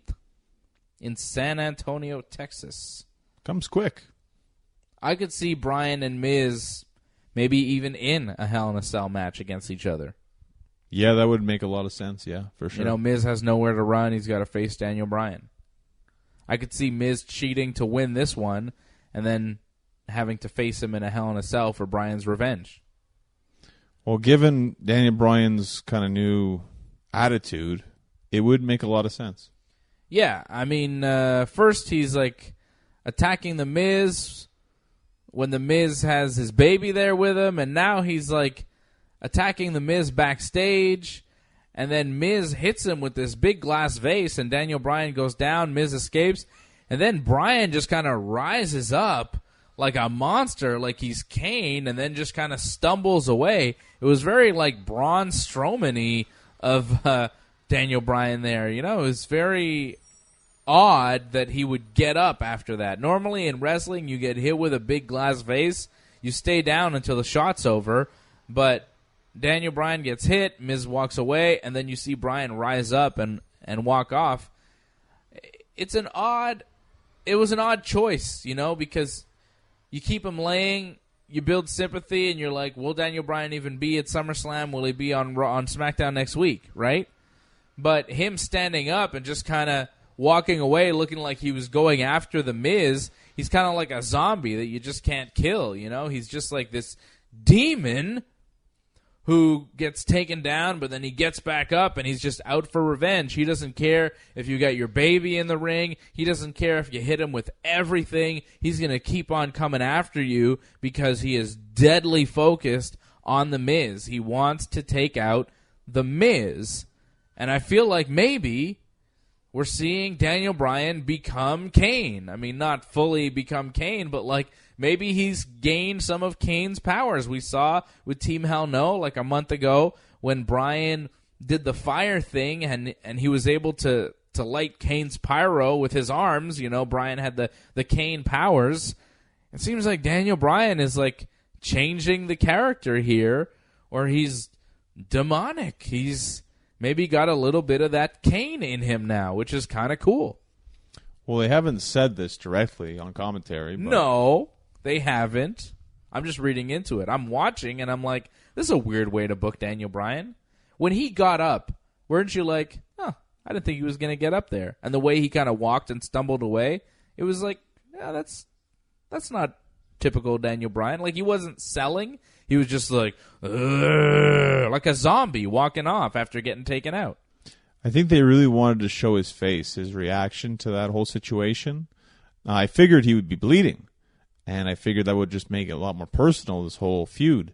In San Antonio, Texas. Comes quick. I could see Bryan and Miz maybe even in a Hell in a Cell match against each other. Yeah, that would make a lot of sense. Yeah, for sure. Miz has nowhere to run. He's got to face Daniel Bryan. I could see Miz cheating to win this one and then having to face him in a Hell in a Cell for Bryan's revenge. Well, given Daniel Bryan's kind of new attitude, it would make a lot of sense. Yeah, I mean, first he's like attacking The Miz when The Miz has his baby there with him, and now he's like attacking The Miz backstage, and then Miz hits him with this big glass vase, and Daniel Bryan goes down, Miz escapes, and then Bryan just kind of rises up like a monster, like he's Kane, and then just kind of stumbles away. It was very like Braun Strowman-y of Daniel Bryan there. You know, it was very odd that he would get up after that. Normally in wrestling, you get hit with a big glass vase, you stay down until the shot's over, but Daniel Bryan gets hit, Miz walks away, and then you see Bryan rise up and walk off. It was an odd choice, you know, because you keep him laying, you build sympathy, and you're like, will Daniel Bryan even be at SummerSlam? Will he be on Smackdown next week, right? But him standing up and just kind of walking away looking like he was going after The Miz, he's kind of like a zombie that you just can't kill, you know? He's just like this demon who gets taken down, but then he gets back up, and he's just out for revenge. He doesn't care if you got your baby in the ring. He doesn't care if you hit him with everything. He's going to keep on coming after you because he is deadly focused on The Miz. He wants to take out The Miz. And I feel like maybe we're seeing Daniel Bryan become Kane. I mean, not fully become Kane, but like maybe he's gained some of Kane's powers. We saw with Team Hell No like a month ago when Bryan did the fire thing and he was able to light Kane's pyro with his arms. You know, Bryan had the Kane powers. It seems like Daniel Bryan is like changing the character here, or he's demonic. He's maybe got a little bit of that Kane in him now, which is kind of cool. Well, they haven't said this directly on commentary. But No, they haven't. I'm just reading into it. I'm watching, and I'm like, this is a weird way to book Daniel Bryan. When he got up, weren't you like, I didn't think he was going to get up there. And the way he kind of walked and stumbled away, it was like, yeah, that's not typical Daniel Bryan. Like, he wasn't selling. He was just like a zombie walking off after getting taken out. I think they really wanted to show his face, his reaction to that whole situation. I figured he would be bleeding, and I figured that would just make it a lot more personal, this whole feud.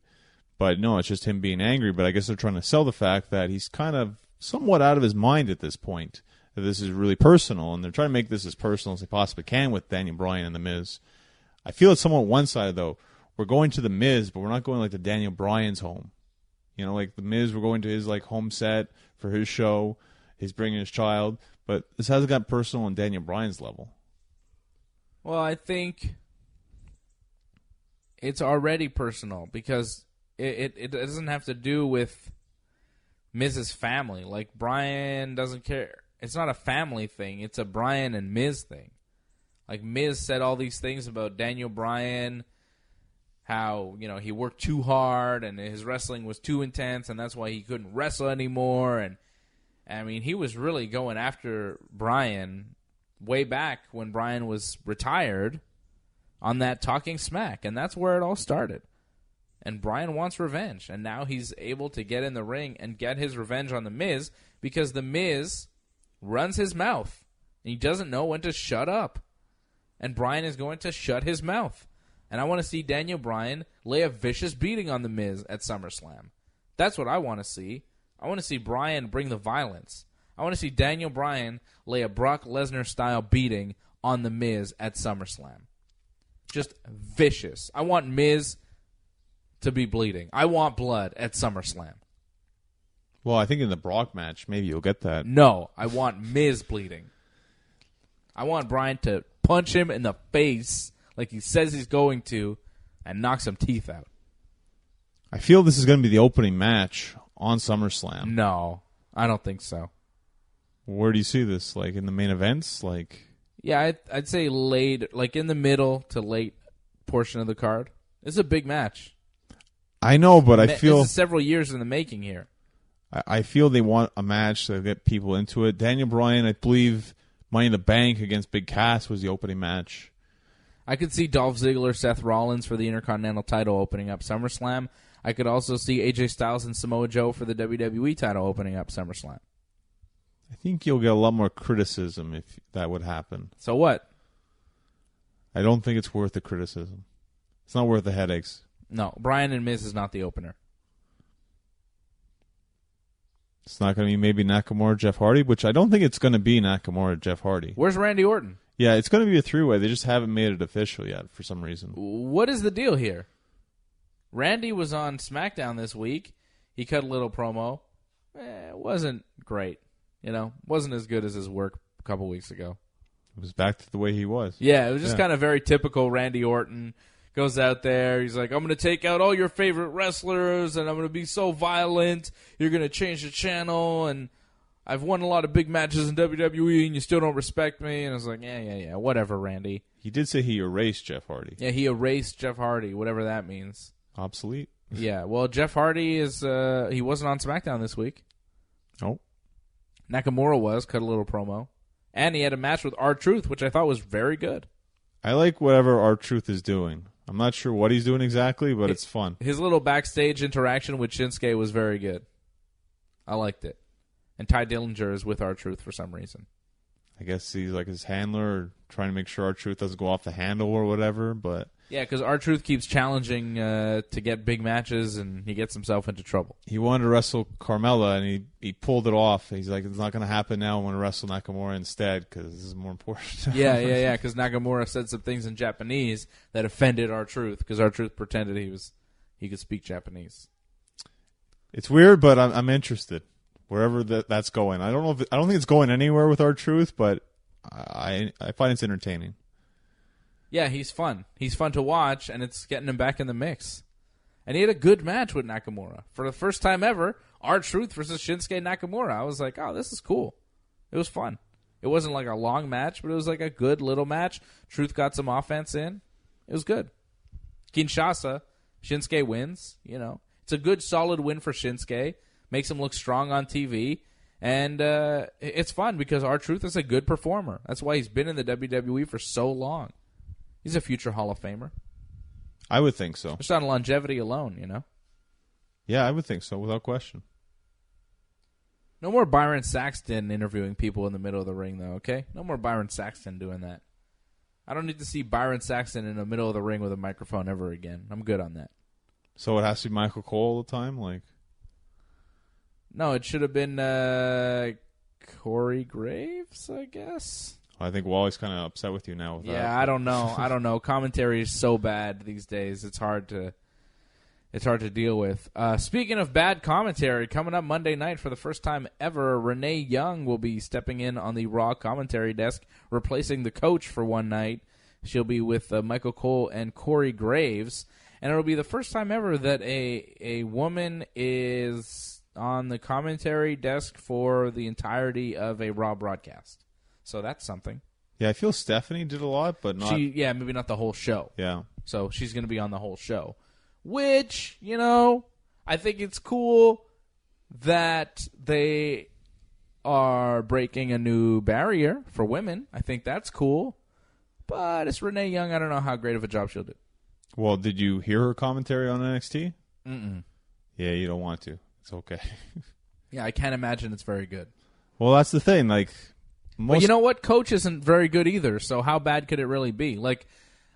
But no, it's just him being angry. But I guess they're trying to sell the fact that he's kind of somewhat out of his mind at this point, that this is really personal, and they're trying to make this as personal as they possibly can with Daniel Bryan and The Miz. I feel it's somewhat one-sided, though. We're going to The Miz, but we're not going like to Daniel Bryan's home. You know, like The Miz, we're going to his like home set for his show. He's bringing his child, but this hasn't got personal on Daniel Bryan's level. Well, I think it's already personal because it doesn't have to do with Miz's family. Like, Bryan doesn't care. It's not a family thing. It's a Bryan and Miz thing. Like, Miz said all these things about Daniel Bryan, how, you know, he worked too hard and his wrestling was too intense and that's why he couldn't wrestle anymore. And, I mean, he was really going after Bryan way back when Bryan was retired on that Talking Smack, and that's where it all started. And Bryan wants revenge, and now he's able to get in the ring and get his revenge on The Miz because The Miz runs his mouth, and he doesn't know when to shut up. And Bryan is going to shut his mouth. And I want to see Daniel Bryan lay a vicious beating on The Miz at SummerSlam. That's what I want to see. I want to see Bryan bring the violence. I want to see Daniel Bryan lay a Brock Lesnar-style beating on The Miz at SummerSlam. Just vicious. I want Miz to be bleeding. I want blood at SummerSlam. Well, I think in the Brock match, maybe you'll get that. No, I want Miz bleeding. I want Bryan to punch him in the face like he says he's going to and knock some teeth out. I feel this is going to be the opening match on SummerSlam. No, I don't think so. Where do you see this? Like in the main events? Like, yeah, I'd say late, like in the middle to late portion of the card. It's a big match. I know, but I feel this is several years in the making here. I feel they want a match to get people into it. Daniel Bryan, I believe, Money in the Bank against Big Cass was the opening match. I could see Dolph Ziggler, Seth Rollins for the Intercontinental title opening up SummerSlam. I could also see AJ Styles and Samoa Joe for the WWE title opening up SummerSlam. I think you'll get a lot more criticism if that would happen. So what? I don't think it's worth the criticism. It's not worth the headaches. No, Bryan and Miz is not the opener. It's not going to be maybe Nakamura, Jeff Hardy, which I don't think it's going to be Nakamura, Jeff Hardy. Where's Randy Orton? Yeah, it's going to be a three-way. They just haven't made it official yet for some reason. What is the deal here? Randy was on Smackdown this week. He cut a little promo. It wasn't great. Wasn't as good as his work a couple weeks ago. It was back to the way he was. Yeah, it was just kind of very typical Randy Orton. Goes out there, he's like, I'm going to take out all your favorite wrestlers, and I'm going to be so violent, you're going to change the channel, and I've won a lot of big matches in WWE, and you still don't respect me. And I was like, yeah, whatever, Randy. He did say he erased Jeff Hardy. Yeah, he erased Jeff Hardy, whatever that means. Obsolete. Yeah, well, Jeff Hardy he wasn't on SmackDown this week. Oh. Nakamura cut a little promo. And he had a match with R-Truth, which I thought was very good. I like whatever R-Truth is doing. I'm not sure what he's doing exactly, but it's fun. His little backstage interaction with Shinsuke was very good. I liked it. And Ty Dillinger is with R-Truth for some reason. I guess he's like his handler, or trying to make sure R-Truth doesn't go off the handle or whatever. But yeah, because R-Truth keeps challenging to get big matches, and he gets himself into trouble. He wanted to wrestle Carmella, and he pulled it off. He's like, it's not going to happen now. I want to wrestle Nakamura instead because this is more important. yeah, because Nakamura said some things in Japanese that offended R-Truth because R-Truth pretended he could speak Japanese. It's weird, but I'm interested. Wherever that's going, I don't think it's going anywhere with R-Truth, but I find it's entertaining. Yeah, he's fun. He's fun to watch, and it's getting him back in the mix. And he had a good match with Nakamura for the first time ever. R-Truth versus Shinsuke Nakamura. I was like, oh, this is cool. It was fun. It wasn't like a long match, but it was like a good little match. Truth got some offense in. It was good. Kinshasa, Shinsuke wins. It's a good, solid win for Shinsuke. Makes him look strong on TV. And it's fun because R-Truth is a good performer. That's why he's been in the WWE for so long. He's a future Hall of Famer. I would think so. Just on longevity alone, Yeah, I would think so, without question. No more Byron Saxton interviewing people in the middle of the ring, though, okay? No more Byron Saxton doing that. I don't need to see Byron Saxton in the middle of the ring with a microphone ever again. I'm good on that. So it has to be Michael Cole all the time? No, it should have been Corey Graves, I guess. I think Wally's kind of upset with you now. With yeah, that. I don't know. Commentary is so bad these days. It's hard to deal with. Speaking of bad commentary, coming up Monday night for the first time ever, Renee Young will be stepping in on the Raw commentary desk, replacing the coach for one night. She'll be with Michael Cole and Corey Graves, and it'll be the first time ever that a woman is on the commentary desk for the entirety of a Raw broadcast. So that's something. Yeah, I feel Stephanie did a lot, but not... maybe not the whole show. Yeah. So she's going to be on the whole show. Which, I think it's cool that they are breaking a new barrier for women. I think that's cool. But it's Renee Young. I don't know how great of a job she'll do. Well, did you hear her commentary on NXT? Mm-mm. Yeah, you don't want to. It's okay. Yeah, I can't imagine it's very good. Well, that's the thing. But you know what? Coach isn't very good either, so how bad could it really be?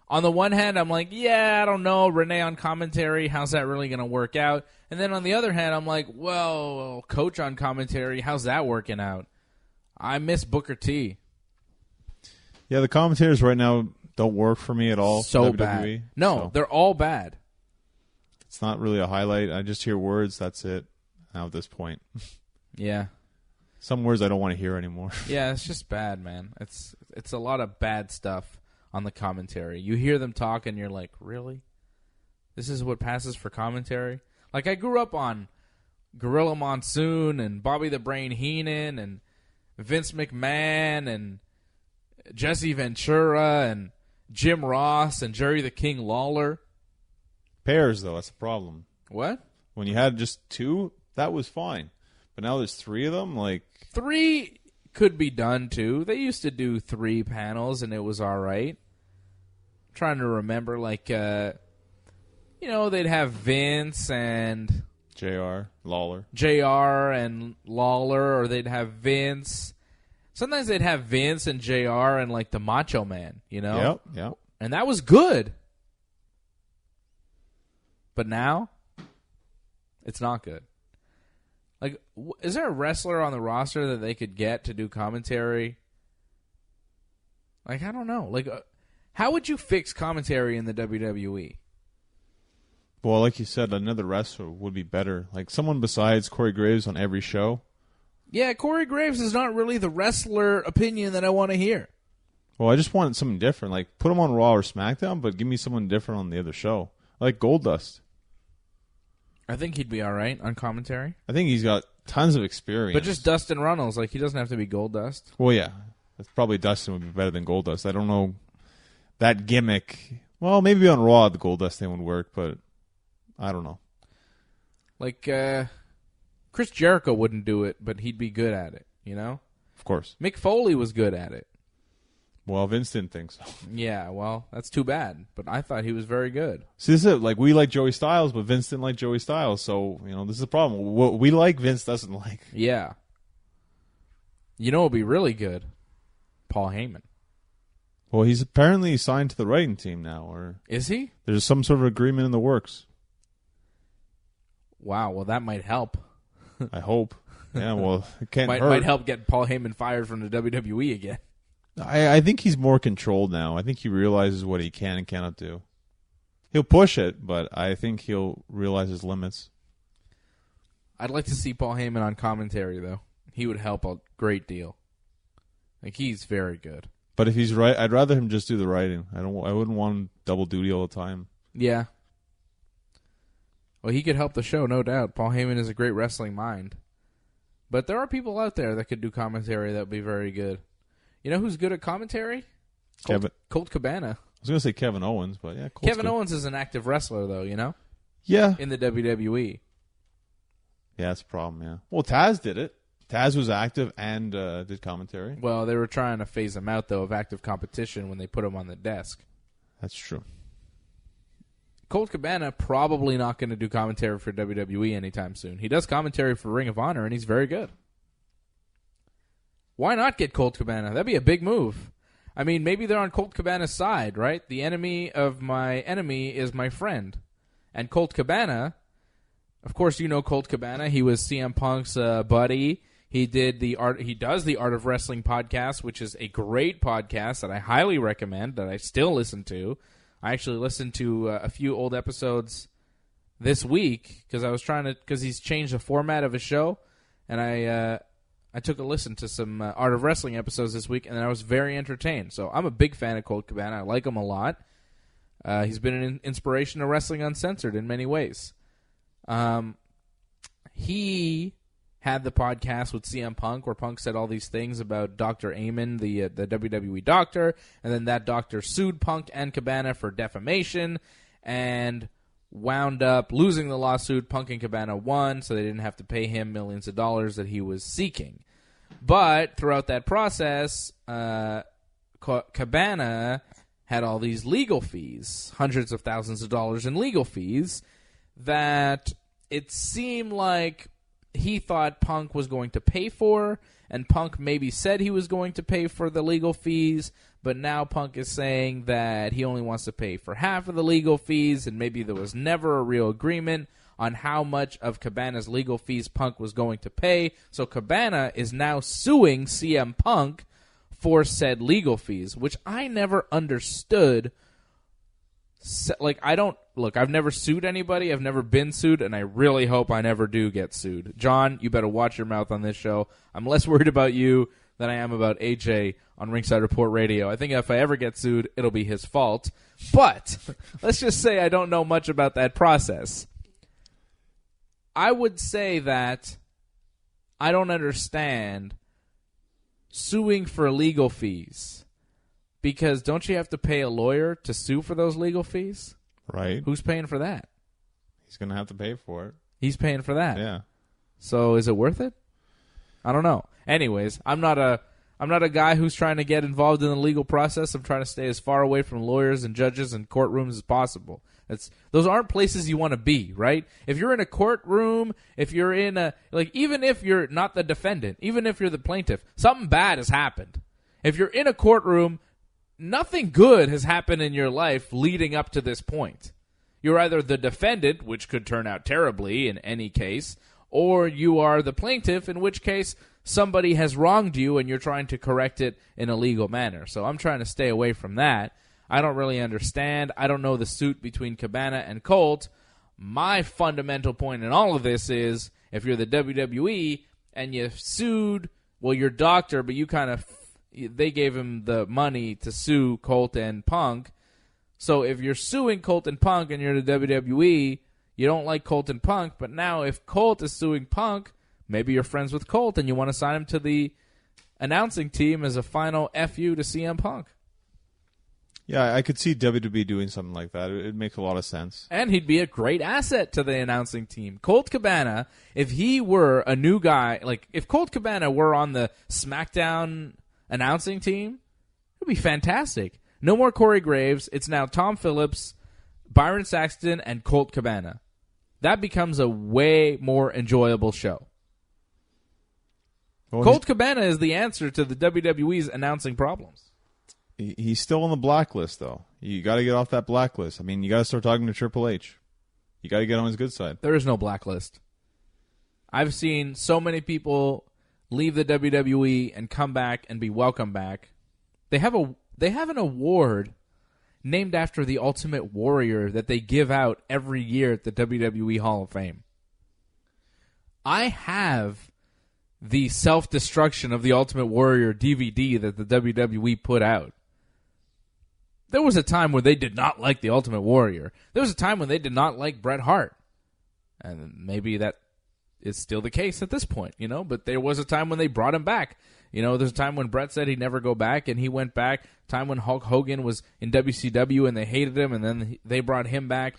On the one hand, I'm like, yeah, I don't know, Renee on commentary, how's that really going to work out? And then on the other hand, I'm like, well, Coach on commentary, how's that working out? I miss Booker T. Yeah, the commentators right now don't work for me at all. So WWE, bad. No, they're all bad. It's not really a highlight. I just hear words, that's it, now at this point. Yeah. Some words I don't want to hear anymore. Yeah, it's just bad, man. It's a lot of bad stuff on the commentary. You hear them talk and you're like, really? This is what passes for commentary? I grew up on Gorilla Monsoon and Bobby the Brain Heenan and Vince McMahon and Jesse Ventura and Jim Ross and Jerry the King Lawler. Pairs, though, that's the problem. What? When you had just two, that was fine. But now there's three of them, 3 could be done, too. They used to do 3 panels, and it was all right. trying to remember, like, they'd have Vince and JR, Lawler. JR and Lawler, or they'd have Vince. Sometimes they'd have Vince and JR and, like, the Macho Man, Yep. And that was good. But now, it's not good. Like, is there a wrestler on the roster that they could get to do commentary? Like, I don't know. Like, how would you fix commentary in the WWE? Well, like you said, another wrestler would be better. Like, someone besides Corey Graves on every show. Yeah, Corey Graves is not really the wrestler opinion that I want to hear. Well, I just wanted something different. Like, put him on Raw or SmackDown, but give me someone different on the other show. Like Goldust. I think he'd be all right on commentary. I think he's got tons of experience. But just Dustin Runnels, like, he doesn't have to be Goldust. Well, yeah. That's probably Dustin would be better than Goldust. I don't know that gimmick. Well, maybe on Raw the Goldust thing would work, but I don't know. Like, Chris Jericho wouldn't do it, but he'd be good at it, Of course. Mick Foley was good at it. Well, Vince didn't think so. Yeah, well, that's too bad. But I thought he was very good. See, this is it. Like, we like Joey Styles, but Vince didn't like Joey Styles. So, this is the problem. What we like, Vince doesn't like. Yeah. You know what would be really good? Paul Heyman. Well, he's apparently signed to the writing team now. Or Is he? there's some sort of agreement in the works. Wow, well, that might help. I hope. Yeah, well, it can't hurt. Might help get Paul Heyman fired from the WWE again. I think he's more controlled now. I think he realizes what he can and cannot do. He'll push it, but I think he'll realize his limits. I'd like to see Paul Heyman on commentary, though. He would help a great deal. Like, he's very good. But if he's right, I'd rather him just do the writing. I wouldn't want him double duty all the time. Yeah. Well, he could help the show, no doubt. Paul Heyman is a great wrestling mind. But there are people out there that could do commentary that would be very good. You know who's good at commentary? Colt Cabana. I was going to say Kevin Owens, but yeah, Colt's Kevin good. Owens is an active wrestler, though, Yeah. in the WWE. Yeah, that's a problem, yeah. Well, Taz did it. Taz was active and did commentary. Well, they were trying to phase him out, though, of active competition when they put him on the desk. That's true. Colt Cabana probably not going to do commentary for WWE anytime soon. He does commentary for Ring of Honor, and he's very good. Why not get Colt Cabana? That'd be a big move. I mean, maybe they're on Colt Cabana's side, right? The enemy of my enemy is my friend. And Colt Cabana, of course you know Colt Cabana. He was CM Punk's buddy. He does the Art of Wrestling podcast, which is a great podcast that I highly recommend, that I still listen to. I actually listened to a few old episodes this week because he's changed the format of his show, and I took a listen to some Art of Wrestling episodes this week, and I was very entertained. So I'm a big fan of Colt Cabana. I like him a lot. He's been an inspiration to Wrestling Uncensored in many ways. He had the podcast with CM Punk where Punk said all these things about Dr. Amen, the WWE doctor, and then that doctor sued Punk and Cabana for defamation and wound up losing the lawsuit. Punk and Cabana won, so they didn't have to pay him millions of dollars that he was seeking. But throughout that process, Cabana had all these legal fees, hundreds of thousands of dollars in legal fees, that it seemed like he thought Punk was going to pay for, and Punk maybe said he was going to pay for the legal fees, but now Punk is saying that he only wants to pay for half of the legal fees, and maybe there was never a real agreement on how much of Cabana's legal fees Punk was going to pay. So Cabana is now suing CM Punk for said legal fees, which I never understood. Like, I've never sued anybody. I've never been sued, and I really hope I never do get sued. John, you better watch your mouth on this show. I'm less worried about you than I am about AJ on Ringside Report Radio. I think if I ever get sued, it'll be his fault. But let's just say I don't know much about that process. I would say that I don't understand suing for legal fees. Because don't you have to pay a lawyer to sue for those legal fees? Right. Who's paying for that? He's going to have to pay for it. He's paying for that. Yeah. So is it worth it? I don't know. Anyways, I'm not a I'm not a guy who's trying to get involved in the legal process. I'm trying to stay as far away from lawyers and judges and courtrooms as possible. Those aren't places you want to be, right? If you're in a courtroom, if you're in even if you're not the defendant, even if you're the plaintiff, something bad has happened. If you're in a courtroom, nothing good has happened in your life leading up to this point. You're either the defendant, which could turn out terribly in any case, or you are the plaintiff, in which case somebody has wronged you and you're trying to correct it in a legal manner. So I'm trying to stay away from that. I don't really understand. I don't know the suit between Cabana and Colt. My fundamental point in all of this is if you're the WWE and you sued, well, your doctor, but they gave him the money to sue Colt and Punk. So if you're suing Colt and Punk and you're the WWE, you don't like Colt and Punk, but now if Colt is suing Punk, maybe you're friends with Colt and you want to sign him to the announcing team as a final FU to CM Punk. Yeah, I could see WWE doing something like that. It makes a lot of sense. And he'd be a great asset to the announcing team. Colt Cabana, if he were a new guy, like if Colt Cabana were on the Smackdown announcing team, it would be fantastic. No more Corey Graves. It's now Tom Phillips, Byron Saxton, and Colt Cabana. That becomes a way more enjoyable show. Well, Colt Cabana is the answer to the WWE's announcing problems. He's still on the blacklist, though. You got to get off that blacklist. I mean, you got to start talking to Triple H. You got to get on his good side. There is no blacklist. I've seen so many people leave the WWE and come back and be welcome back. They have an award named after the Ultimate Warrior that they give out every year at the WWE Hall of Fame. I have the Self-Destruction of the Ultimate Warrior DVD that the WWE put out. There was a time when they did not like the Ultimate Warrior. There was a time when they did not like Bret Hart. And maybe that is still the case at this point, but there was a time when they brought him back. There's a time when Bret said he'd never go back, and he went back. Time when Hulk Hogan was in WCW, and they hated him, and then they brought him back.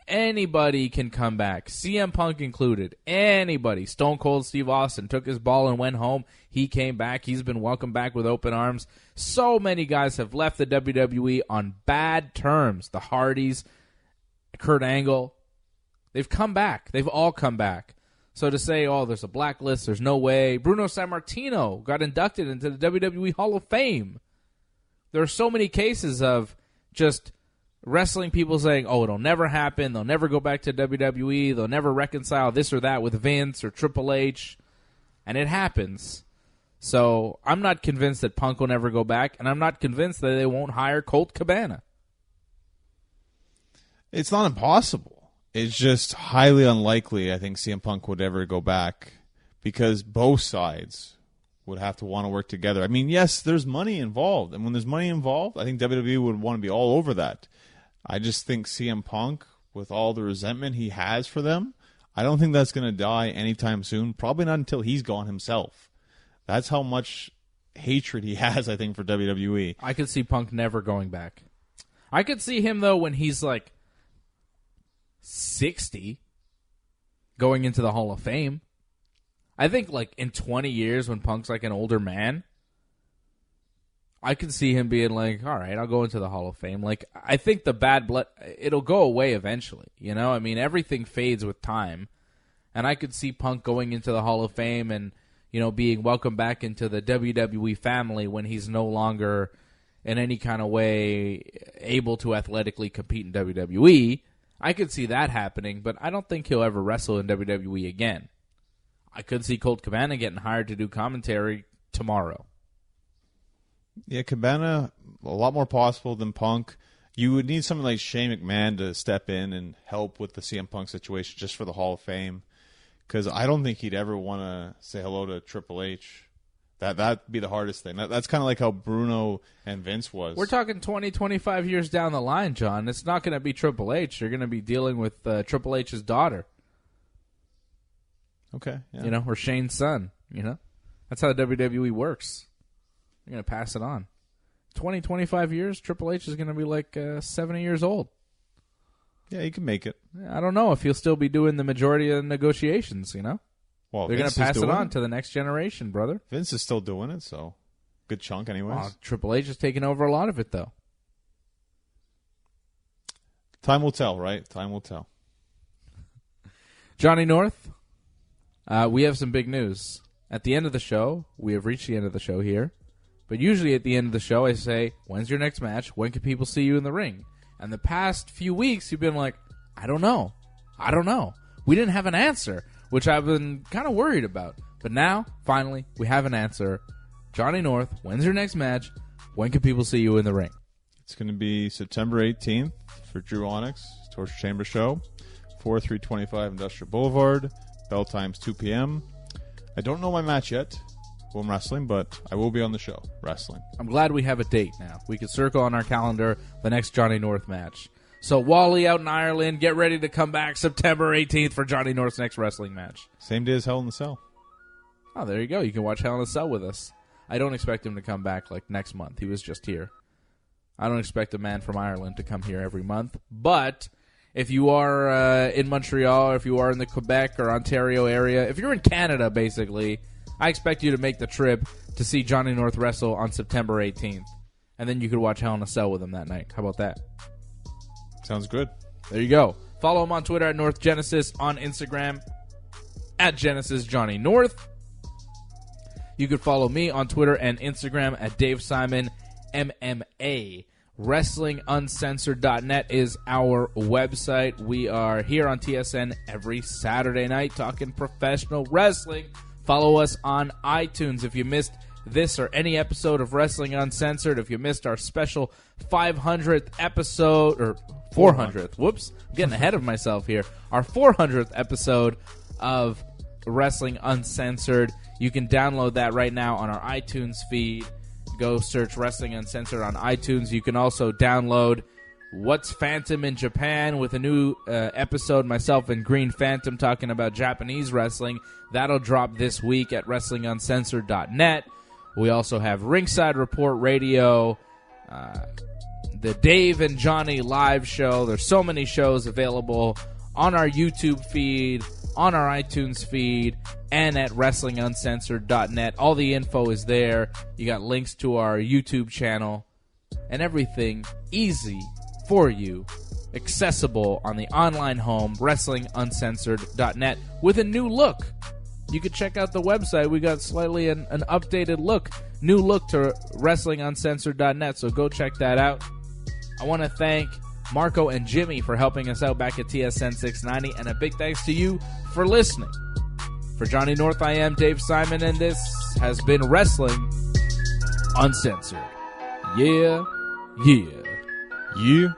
Anybody can come back, CM Punk included. Anybody. Stone Cold Steve Austin took his ball and went home. He came back. He's been welcomed back with open arms. So many guys have left the WWE on bad terms. The Hardys, Kurt Angle, they've come back. They've all come back. So to say, there's a blacklist, there's no way. Bruno Sammartino got inducted into the WWE Hall of Fame. There are so many cases of just wrestling people saying, it'll never happen. They'll never go back to WWE. They'll never reconcile this or that with Vince or Triple H. And it happens. So I'm not convinced that Punk will never go back, and I'm not convinced that they won't hire Colt Cabana. It's not impossible. It's just highly unlikely, I think, CM Punk would ever go back because both sides would have to want to work together. I mean, yes, there's money involved, and when there's money involved, I think WWE would want to be all over that. I just think CM Punk, with all the resentment he has for them, I don't think that's going to die anytime soon, probably not until he's gone himself. That's how much hatred he has, I think, for WWE. I could see Punk never going back. I could see him, though, when he's like 60, going into the Hall of Fame. I think like in 20 years when Punk's like an older man, I could see him being like, all right, I'll go into the Hall of Fame. Like, I think the bad blood, it'll go away eventually. I mean, everything fades with time. And I could see Punk going into the Hall of Fame and, being welcomed back into the WWE family when he's no longer in any kind of way able to athletically compete in WWE. I could see that happening, but I don't think he'll ever wrestle in WWE again. I could see Colt Cabana getting hired to do commentary tomorrow. Yeah, Cabana, a lot more possible than Punk. You would need someone like Shane McMahon to step in and help with the CM Punk situation just for the Hall of Fame. Because I don't think he'd ever want to say hello to Triple H. That'd be the hardest thing. That's kind of like how Bruno and Vince was. We're talking 20, 25 years down the line, John. It's not going to be Triple H. You're going to be dealing with Triple H's daughter. Okay. Yeah. Or Shane's son. That's how the WWE works. You're going to pass it on. 20, 25 years, Triple H is going to be like 70 years old. Yeah, he can make it. I don't know if he'll still be doing the majority of the negotiations, Well, they're going to pass it on to the next generation, brother. Vince is still doing it, so. Good chunk, anyways. Triple H is taking over a lot of it, though. Time will tell, right? Time will tell. Johnny North, we have some big news. At the end of the show, we have reached the end of the show here. But usually at the end of the show, I say, when's your next match? When can people see you in the ring? And the past few weeks, you've been like, I don't know. We didn't have an answer, which I've been kind of worried about. But now, finally, we have an answer. Johnny North, when's your next match? When can people see you in the ring? It's going to be September 18th for Drew Onyx, Torture Chamber Show, 4325 Industrial Boulevard. Bell time's 2 p.m. I don't know my match yet, who I'm wrestling, but I will be on the show, wrestling. I'm glad we have a date now. We could circle on our calendar the next Johnny North match. So Wally out in Ireland, get ready to come back September 18th for Johnny North's next wrestling match. Same day as Hell in the Cell. Oh, there you go. You can watch Hell in a Cell with us. I don't expect him to come back like next month. He was just here. I don't expect a man from Ireland to come here every month. But if you are in Montreal, or if you are in the Quebec or Ontario area, if you're in Canada, basically, I expect you to make the trip to see Johnny North wrestle on September 18th. And then you could watch Hell in a Cell with him that night. How about that? Sounds good. There you go. Follow him on Twitter at North Genesis, on Instagram at Genesis Johnny North. You could follow me on Twitter and Instagram at Dave Simon MMA. WrestlingUncensored.net is our website. We are here on TSN every Saturday night talking professional wrestling. Follow us on iTunes. If you missed this or any episode of Wrestling Uncensored, if you missed our special 500th episode, or 400th, whoops, I'm getting ahead of myself here, our 400th episode of Wrestling Uncensored, you can download that right now on our iTunes feed. Go search Wrestling Uncensored on iTunes. You can also download What's Phantom in Japan with a new episode, myself and Green Phantom talking about Japanese wrestling. That'll drop this week at WrestlingUncensored.net. We also have Ringside Report Radio, the Dave and Johnny live show. There's so many shows available on our YouTube feed, on our iTunes feed, and at WrestlingUncensored.net. All the info is there. You got links to our YouTube channel and everything easy for you, accessible on the online home, WrestlingUncensored.net, with a new look. You could check out the website. We got slightly an updated look, new look to WrestlingUncensored.net, so go check that out. I want to thank Marco and Jimmy for helping us out back at TSN 690, and a big thanks to you for listening. For Johnny North, I am Dave Simon, and this has been Wrestling Uncensored. Yeah, yeah. Yeah.